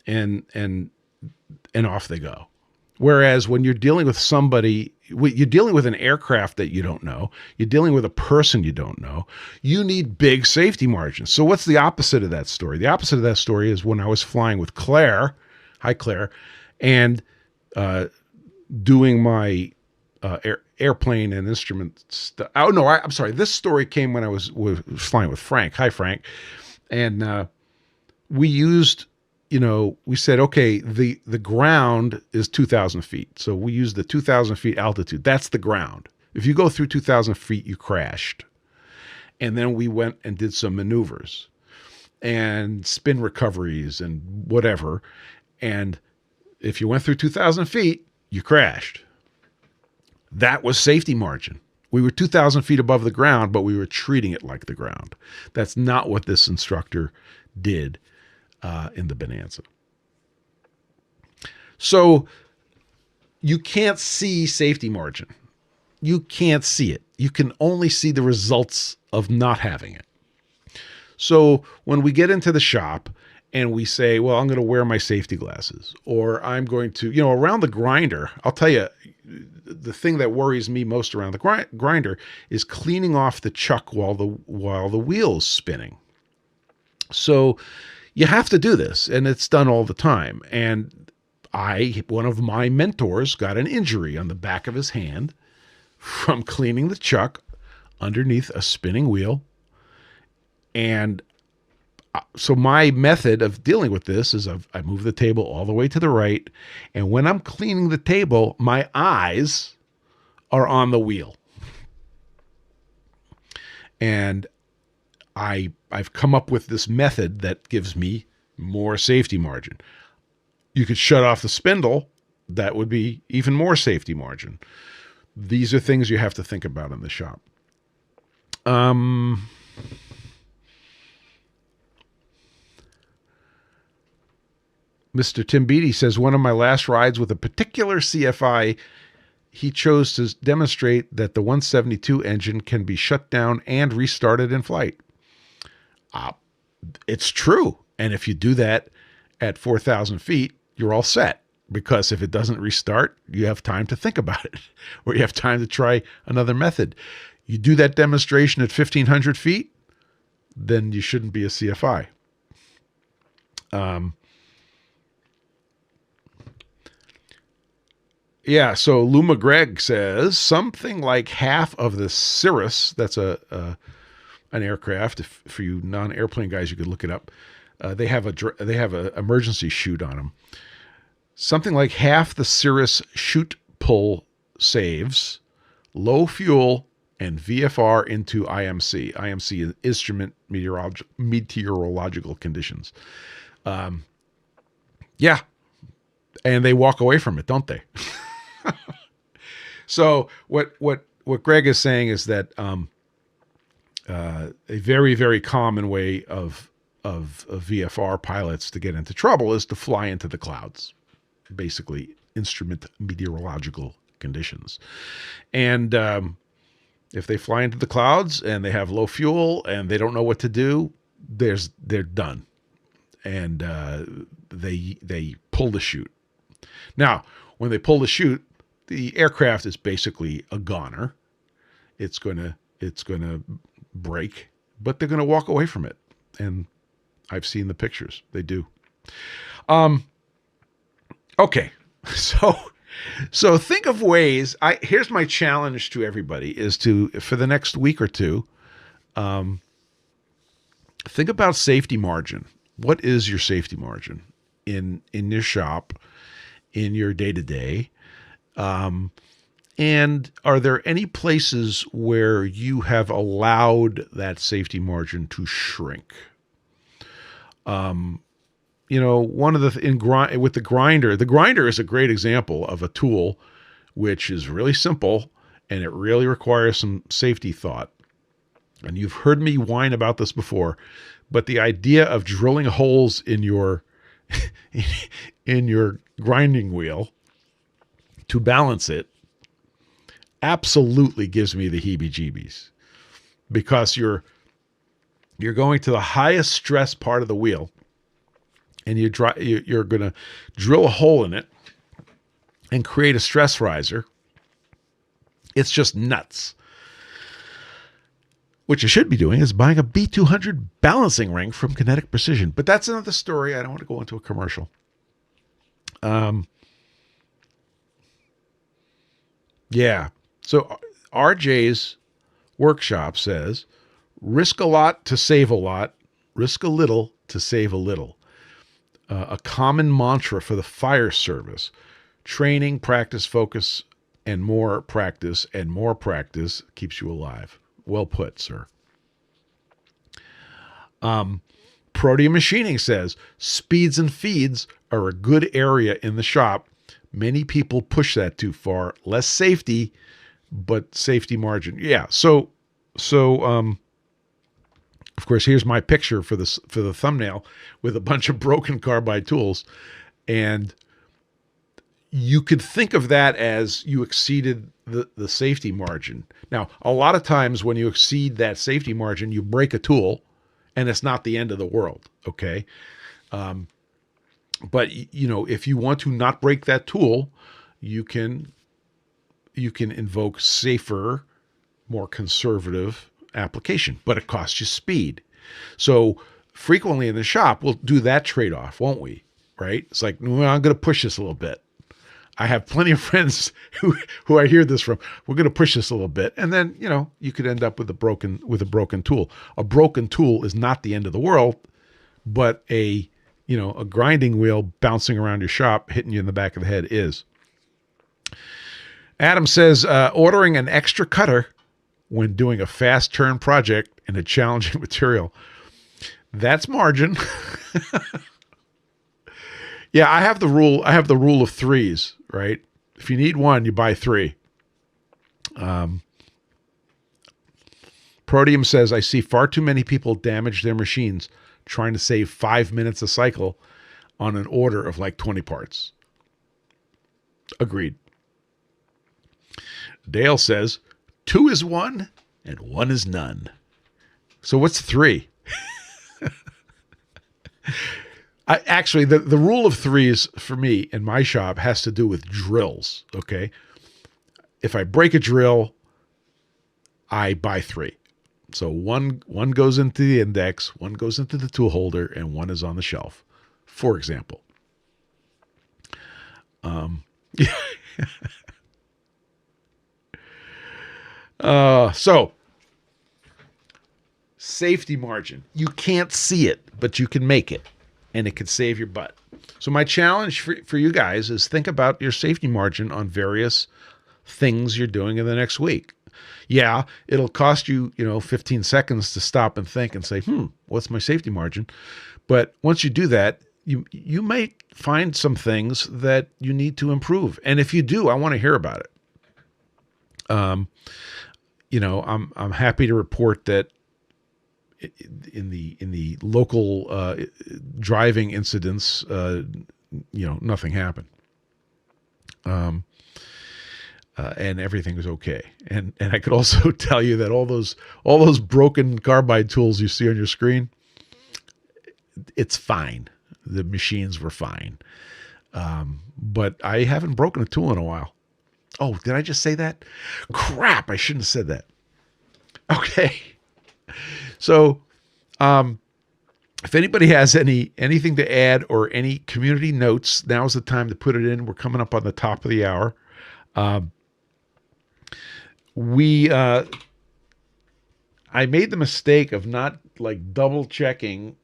And off they go. Whereas when you're dealing with somebody, you're dealing with an aircraft that you don't know, you're dealing with a person you don't know, you need big safety margins. So what's the opposite of that story? The opposite of that story is when I was flying with Claire, hi Claire, and doing my airplane and instrument stuff. Oh no, I'm sorry. This story came when I was flying with Frank. Hi Frank. And we used, we said, okay, the ground is 2,000 feet. So we used the 2,000 feet altitude. That's the ground. If you go through 2,000 feet, you crashed. And then we went and did some maneuvers and spin recoveries and whatever. And if you went through 2,000 feet, you crashed. That was safety margin. We were 2,000 feet above the ground, but we were treating it like the ground. That's not what this instructor did in the Bonanza. So you can't see safety margin. You can't see it. You can only see the results of not having it. So when we get into the shop and we say, well, I'm going to wear my safety glasses, or I'm going to, around the grinder, I'll tell you, the thing that worries me most around the grinder is cleaning off the chuck while the wheel's spinning. So you have to do this, and it's done all the time. And one of my mentors got an injury on the back of his hand from cleaning the chuck underneath a spinning wheel. And so my method of dealing with this is I move the table all the way to the right, and when I'm cleaning the table, my eyes are on the wheel. And I've come up with this method that gives me more safety margin. You could shut off the spindle. That would be even more safety margin. These are things you have to think about in the shop. Mr. Tim Beatty says, one of my last rides with a particular CFI, he chose to demonstrate that the 172 engine can be shut down and restarted in flight. It's true. And if you do that at 4,000 feet, you're all set, because if it doesn't restart, you have time to think about it, or you have time to try another method. You do that demonstration at 1,500 feet, then you shouldn't be a CFI. Yeah, so Luma Gregg says something like half of the Cirrus, that's an aircraft. For you non-airplane guys, you could look it up. They have a emergency chute on them. Something like half the Cirrus chute pull saves, low fuel, and VFR into IMC. IMC is instrument meteorological conditions. Yeah. And they walk away from it, don't they? So what Greg is saying is that a very, very common way of VFR pilots to get into trouble is to fly into the clouds, basically instrument meteorological conditions. And if they fly into the clouds and they have low fuel and they don't know what to do, they're done. And they pull the chute. Now, when they pull the chute, the aircraft is basically a goner. It's gonna break, but they're gonna walk away from it. And I've seen the pictures. They do. Okay. So think of ways. Here's my challenge to everybody is to, for the next week or two, think about safety margin. What is your safety margin in your shop, in your day-to-day? And are there any places where you have allowed that safety margin to shrink? One of with the grinder is a great example of a tool which is really simple and it really requires some safety thought. And you've heard me whine about this before, but the idea of drilling holes in your in your grinding wheel to balance it absolutely gives me the heebie-jeebies, because you're going to the highest stress part of the wheel, and you're going to drill a hole in it and create a stress riser. It's just nuts. What you should be doing is buying a B200 balancing ring from Kinetic Precision. But that's another story. I don't want to go into a commercial. Yeah. So RJ's workshop says, risk a lot to save a lot, risk a little to save a little. A common mantra for the fire service: training, practice, focus, and more practice keeps you alive. Well put, sir. Proteum Machining says, speeds and feeds are a good area in the shop. Many people push that too far. Less safety, but safety margin. Yeah. So of course, here's my picture for the thumbnail with a bunch of broken carbide tools. And you could think of that as you exceeded the safety margin. Now, a lot of times when you exceed that safety margin, you break a tool and it's not the end of the world. Okay. But if you want to not break that tool, you can invoke safer, more conservative application, but it costs you speed. So frequently in the shop, we'll do that trade-off, won't we? Right? It's like, well, I'm going to push this a little bit. I have plenty of friends who I hear this from. We're going to push this a little bit. And then, you could end up with a broken tool. A broken tool is not the end of the world, but a grinding wheel bouncing around your shop, hitting you in the back of the head is. Adam says, ordering an extra cutter when doing a fast turn project in a challenging material. That's margin. Yeah, I have the rule of threes, right? If you need one, you buy three. Proteum says, I see far too many people damage their machines trying to save 5 minutes a cycle on an order of like 20 parts. Agreed. Dale says, 2 is 1 and 1 is none. So what's 3? Actually, the rule of threes for me in my shop has to do with drills, okay? If I break a drill, I buy 3. So one goes into the index, 1 goes into the tool holder, and 1 is on the shelf, for example. So safety margin. You can't see it, but you can make it, and it could save your butt. So my challenge for you guys is think about your safety margin on various things you're doing in the next week. Yeah, it'll cost you, 15 seconds to stop and think and say, what's my safety margin? But once you do that, you might find some things that you need to improve. And if you do, I want to hear about it. I'm happy to report that in the local driving incidents, nothing happened. And everything was okay. And I could also tell you that all those broken carbide tools you see on your screen, it's fine. The machines were fine. But I haven't broken a tool in a while. Oh, did I just say that? Crap, I shouldn't have said that. Okay. So, if anybody has anything to add or any community notes, now's the time to put it in. We're coming up on the top of the hour. I made the mistake of not double checking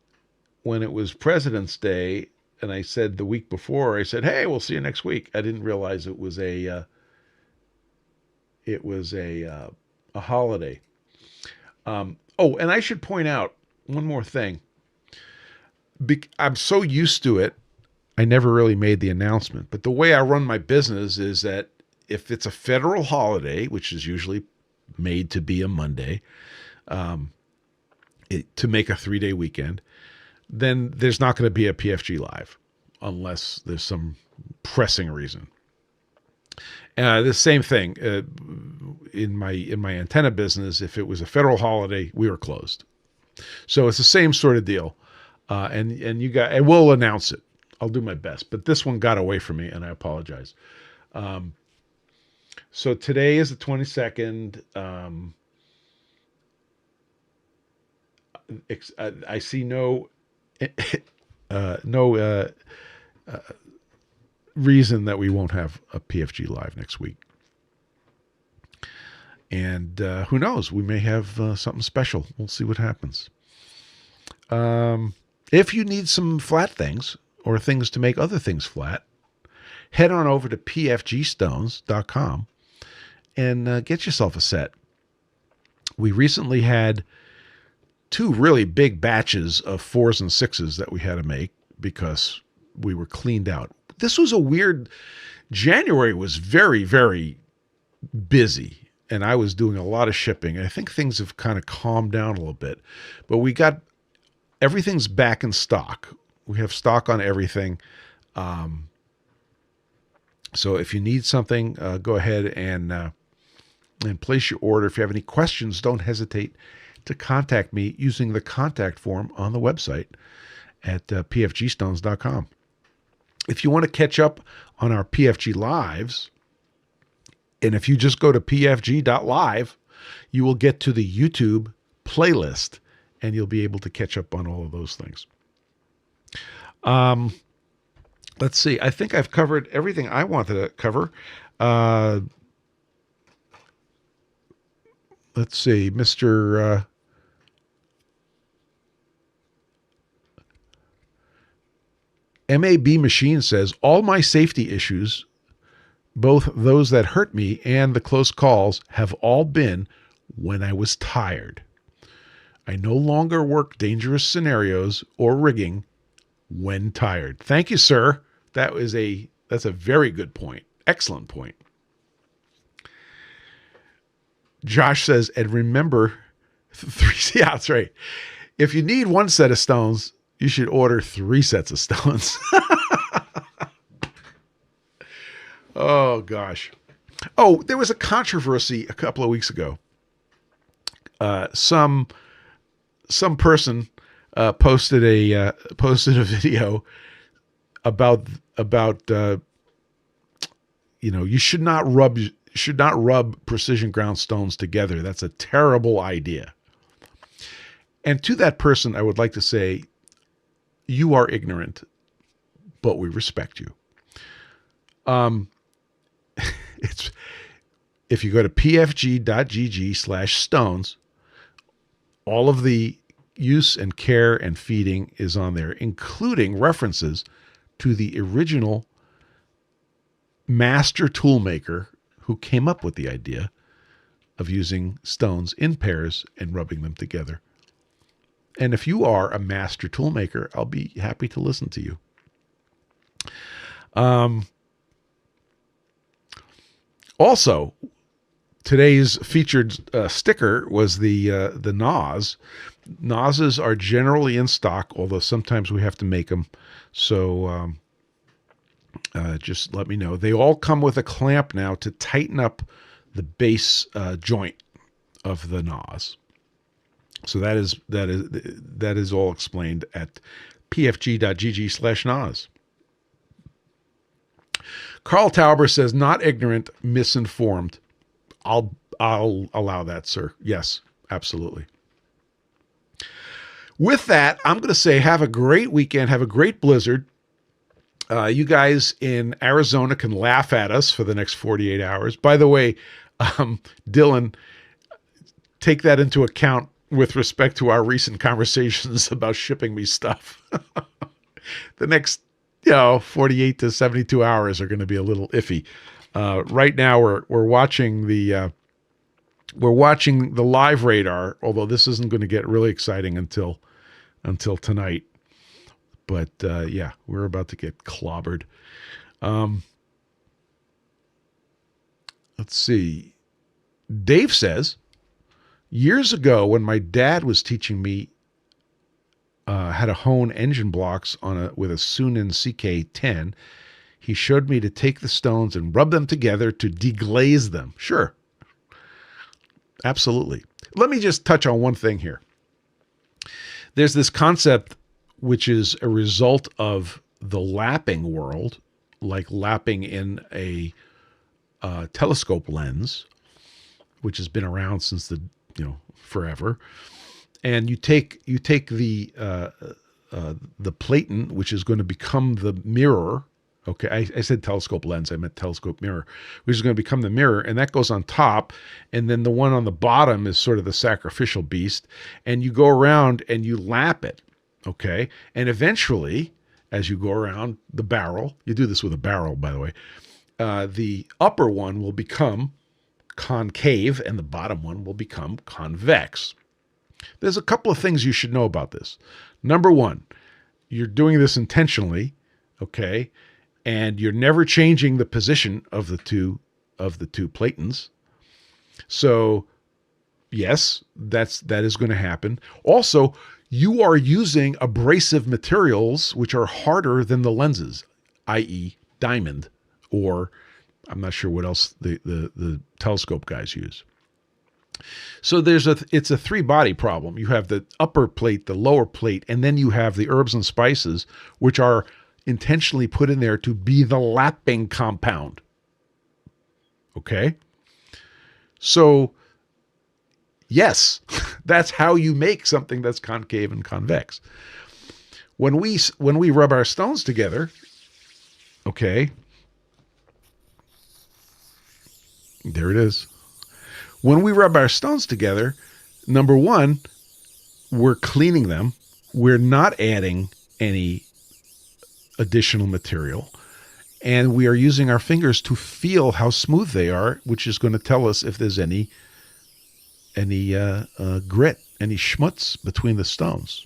when it was President's Day, and I said the week before, I said, "Hey, we'll see you next week." I didn't realize it was a holiday. And I should point out one more thing. I'm so used to it, I never really made the announcement. But the way I run my business is that if it's a federal holiday, which is usually made to be a Monday, to make a 3-day weekend, then there's not going to be a PFG.Live unless there's some pressing reason. The same thing in my antenna business. If it was a federal holiday, we were closed. So it's the same sort of deal. And we'll announce it. I'll do my best, but this one got away from me, and I apologize. So today is the 22nd. I see no reason that we won't have a PFG Live next week. And who knows? We may have something special. We'll see what happens. If you need some flat things or things to make other things flat, head on over to PFG.Stones.com and get yourself a set. We recently had 2 really big batches of 4s and 6s that we had to make because we were cleaned out. This was a weird, January was very, very busy, and I was doing a lot of shipping. I think things have kind of calmed down a little bit, but everything's back in stock. We have stock on everything. So if you need something, go ahead and place your order. If you have any questions, don't hesitate to contact me using the contact form on the website at pfgstones.com. If you want to catch up on our PFG Lives, and if you just go to PFG.Live, you will get to the YouTube playlist, and you'll be able to catch up on all of those things. Let's see. I think I've covered everything I wanted to cover. Let's see. Mr. MAB Machine says, all my safety issues, both those that hurt me and the close calls, have all been when I was tired. I no longer work dangerous scenarios or rigging when tired. Thank you, sir. That's a very good point. Excellent point. Josh says, and remember, 3, yeah, that's right. If you need 1 set of stones, you should order 3 sets of stones. Oh, gosh. Oh, there was a controversy a couple of weeks ago. Some person posted a video about you should not rub precision ground stones together. That's a terrible idea. And to that person, I would like to say, you are ignorant, but we respect you. It's if you go to pfg.gg/stones, all of the use and care and feeding is on there, including references to the original master toolmaker who came up with the idea, of using stones in pairs and rubbing them together. And if you are a master tool maker, I'll be happy to listen to you. Also, today's featured sticker was the NOS. NOSes are generally in stock, although sometimes we have to make them. So just let me know. They all come with a clamp now to tighten up the base joint of the NOS. So that is all explained at pfg.gg/NOS. Carl Tauber says, not ignorant, misinformed. I'll allow that, sir. Yes, absolutely. With that, I'm going to say have a great weekend. Have a great blizzard. You guys in Arizona can laugh at us for the next 48 hours. By the way, Dylan, take that into account with respect to our recent conversations about shipping me stuff. The next 48 to 72 hours are going to be a little iffy. Right now we're watching the live radar, although this isn't going to get really exciting until tonight. But yeah, we're about to get clobbered. Let's see. Dave says, years ago when my dad was teaching me how to hone engine blocks with a Sunin CK10, he showed me to take the stones and rub them together to deglaze them. Sure. Absolutely. Let me just touch on one thing here. There's this concept which is a result of the lapping world, like lapping in a telescope lens, which has been around since forever. And you take the platen, which is going to become the mirror. Okay, I said telescope lens. I meant telescope mirror, which is going to become the mirror, and that goes on top. And then the one on the bottom is sort of the sacrificial beast. And you go around and you lap it. Okay, and eventually, as you go around the barrel, you do this with a barrel, by the way. The upper one will become concave, and the bottom one will become convex. There's a couple of things you should know about this. Number one, you're doing this intentionally, okay, and you're never changing the position of the two platens. So, yes, that is going to happen. Also, you are using abrasive materials which are harder than the lenses, i.e., diamond, or I'm not sure what else the telescope guys use. So it's a three-body problem. You have the upper plate, the lower plate, and then you have the herbs and spices, which are intentionally put in there to be the lapping compound. Okay? So, yes, that's how you make something that's concave and convex. When we rub our stones together, okay, there it is. When we rub our stones together, number one, we're cleaning them. We're not adding any additional material. And we are using our fingers to feel how smooth they are, which is going to tell us if there's any grit, any schmutz between the stones.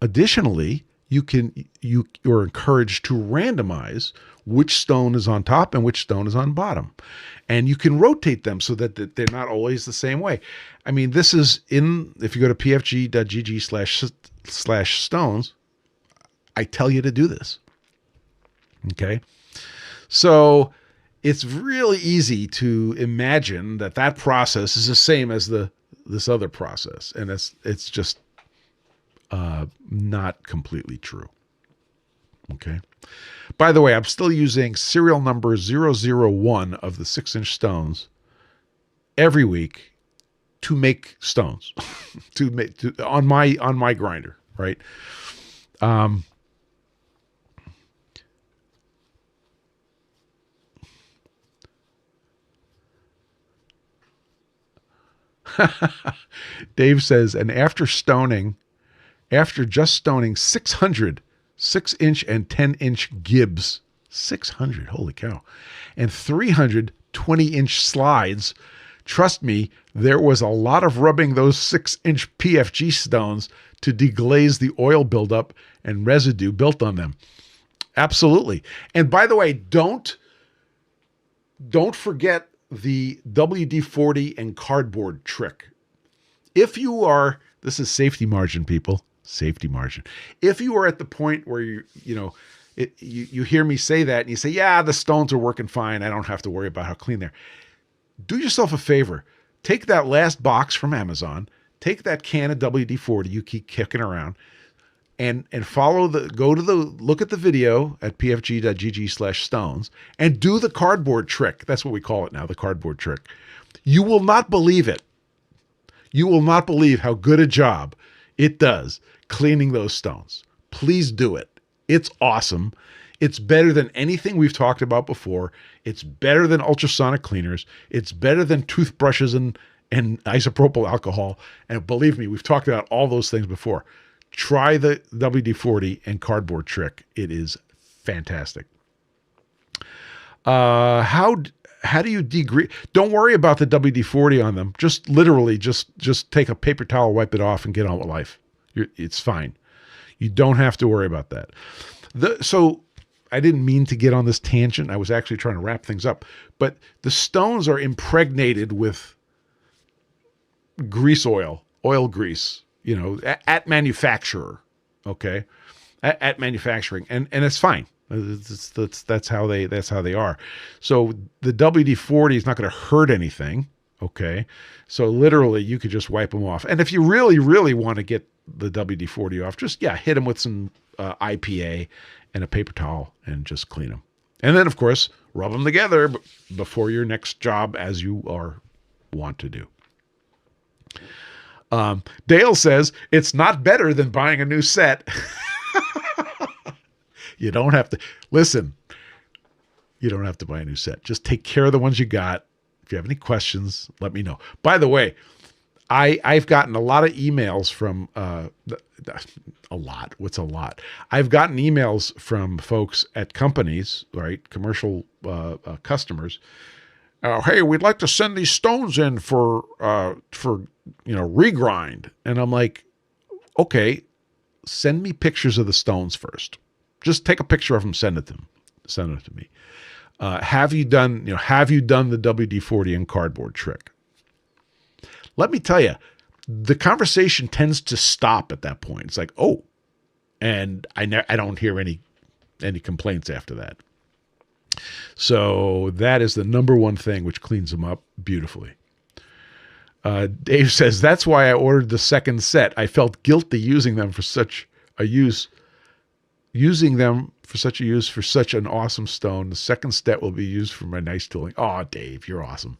Additionally, you're encouraged to randomize which stone is on top and which stone is on bottom. And you can rotate them so that they're not always the same way. I mean, this is if you go to pfg.gg/stones, I tell you to do this. Okay. So it's really easy to imagine that process is the same as this other process. And it's just not completely true. Okay. By the way, I'm still using serial number 001 of the 6-inch stones every week to make stones on my grinder, right? Dave says, and after just stoning 600 6-inch and 10-inch Gibbs, 600, holy cow, and 300 20-inch slides, trust me, there was a lot of rubbing those 6-inch PFG stones to deglaze the oil buildup and residue built on them. Absolutely. And by the way, don't forget the WD-40 and cardboard trick. If you are, this is safety margin, people, safety margin. If you are at the point where you hear me say that and you say, yeah, the stones are working fine, I don't have to worry about how clean they're. Do yourself a favor. Take that last box from Amazon, take that can of WD-40 you keep kicking around, and look at the video at pfg.gg/stones and do the cardboard trick. That's what we call it now, the cardboard trick. You will not believe it. You will not believe how good a job it does cleaning those stones. Please do it. It's awesome. It's better than anything we've talked about before. It's better than ultrasonic cleaners. It's better than toothbrushes and isopropyl alcohol. And believe me, we've talked about all those things before. Try the WD-40 and cardboard trick. It is fantastic. How do you degrease? Don't worry about the WD-40 on them. Just literally just take a paper towel, wipe it off, and get on with life. It's fine. You don't have to worry about that. So I didn't mean to get on this tangent. I was actually trying to wrap things up. But the stones are impregnated with grease oil grease, at manufacturer, okay? At manufacturing. And it's fine. That's how they are. So the WD-40 is not going to hurt anything, okay? So literally you could just wipe them off. And if you really, really want to get the WD-40 off, just hit them with some IPA and a paper towel and just clean them. And then, of course, rub them together before your next job, as you want to do. Dale says, it's not better than buying a new set. You don't have to. Listen, you don't have to buy a new set. Just take care of the ones you got. If you have any questions, let me know. By the way, I've gotten a lot of emails from a lot. What's a lot? I've gotten emails from folks at companies, right? Commercial customers. Hey, we'd like to send these stones in for regrind. And I'm like, okay, send me pictures of the stones first. Just take a picture of them, send it to me. Have you done the WD-40 and cardboard trick? Let me tell you, the conversation tends to stop at that point. It's like, oh, and I don't hear any complaints after that. So that is the number one thing which cleans them up beautifully. Dave says, that's why I ordered the second set. I felt guilty using them for such an awesome stone. The second set will be used for my nice tooling. Oh, Dave, you're awesome.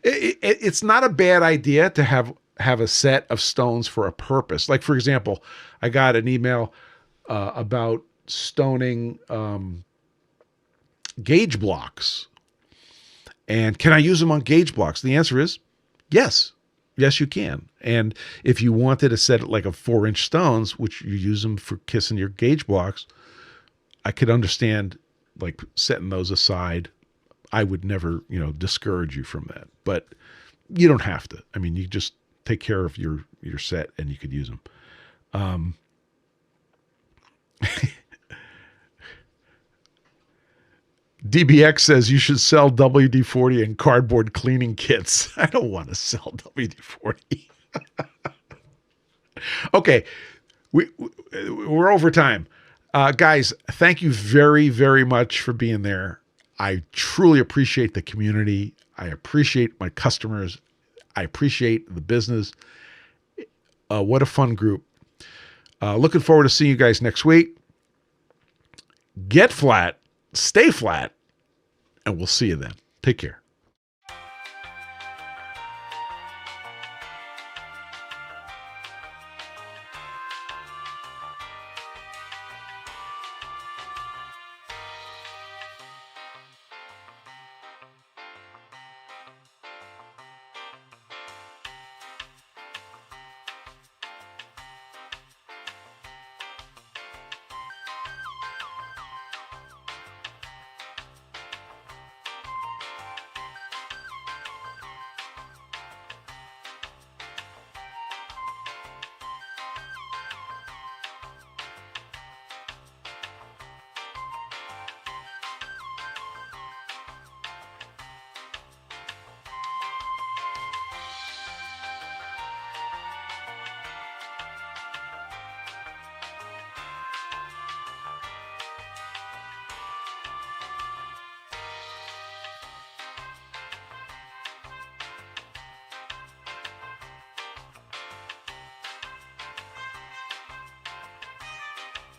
It's not a bad idea to have a set of stones for a purpose. Like, for example, I got an email about stoning gauge blocks. And can I use them on gauge blocks? The answer is yes. Yes, you can. And if you wanted a set like of 4-inch stones, which you use them for kissing your gauge blocks, I could understand like setting those aside. I would never, discourage you from that, but you don't have to. I mean, you just take care of your set and you could use them. DBX says you should sell WD-40 and cardboard cleaning kits. I don't want to sell WD-40. Okay. We're over time. Guys, thank you very, very much for being there. I truly appreciate the community. I appreciate my customers. I appreciate the business. What a fun group. Looking forward to seeing you guys next week. Get flat, stay flat, and we'll see you then. Take care.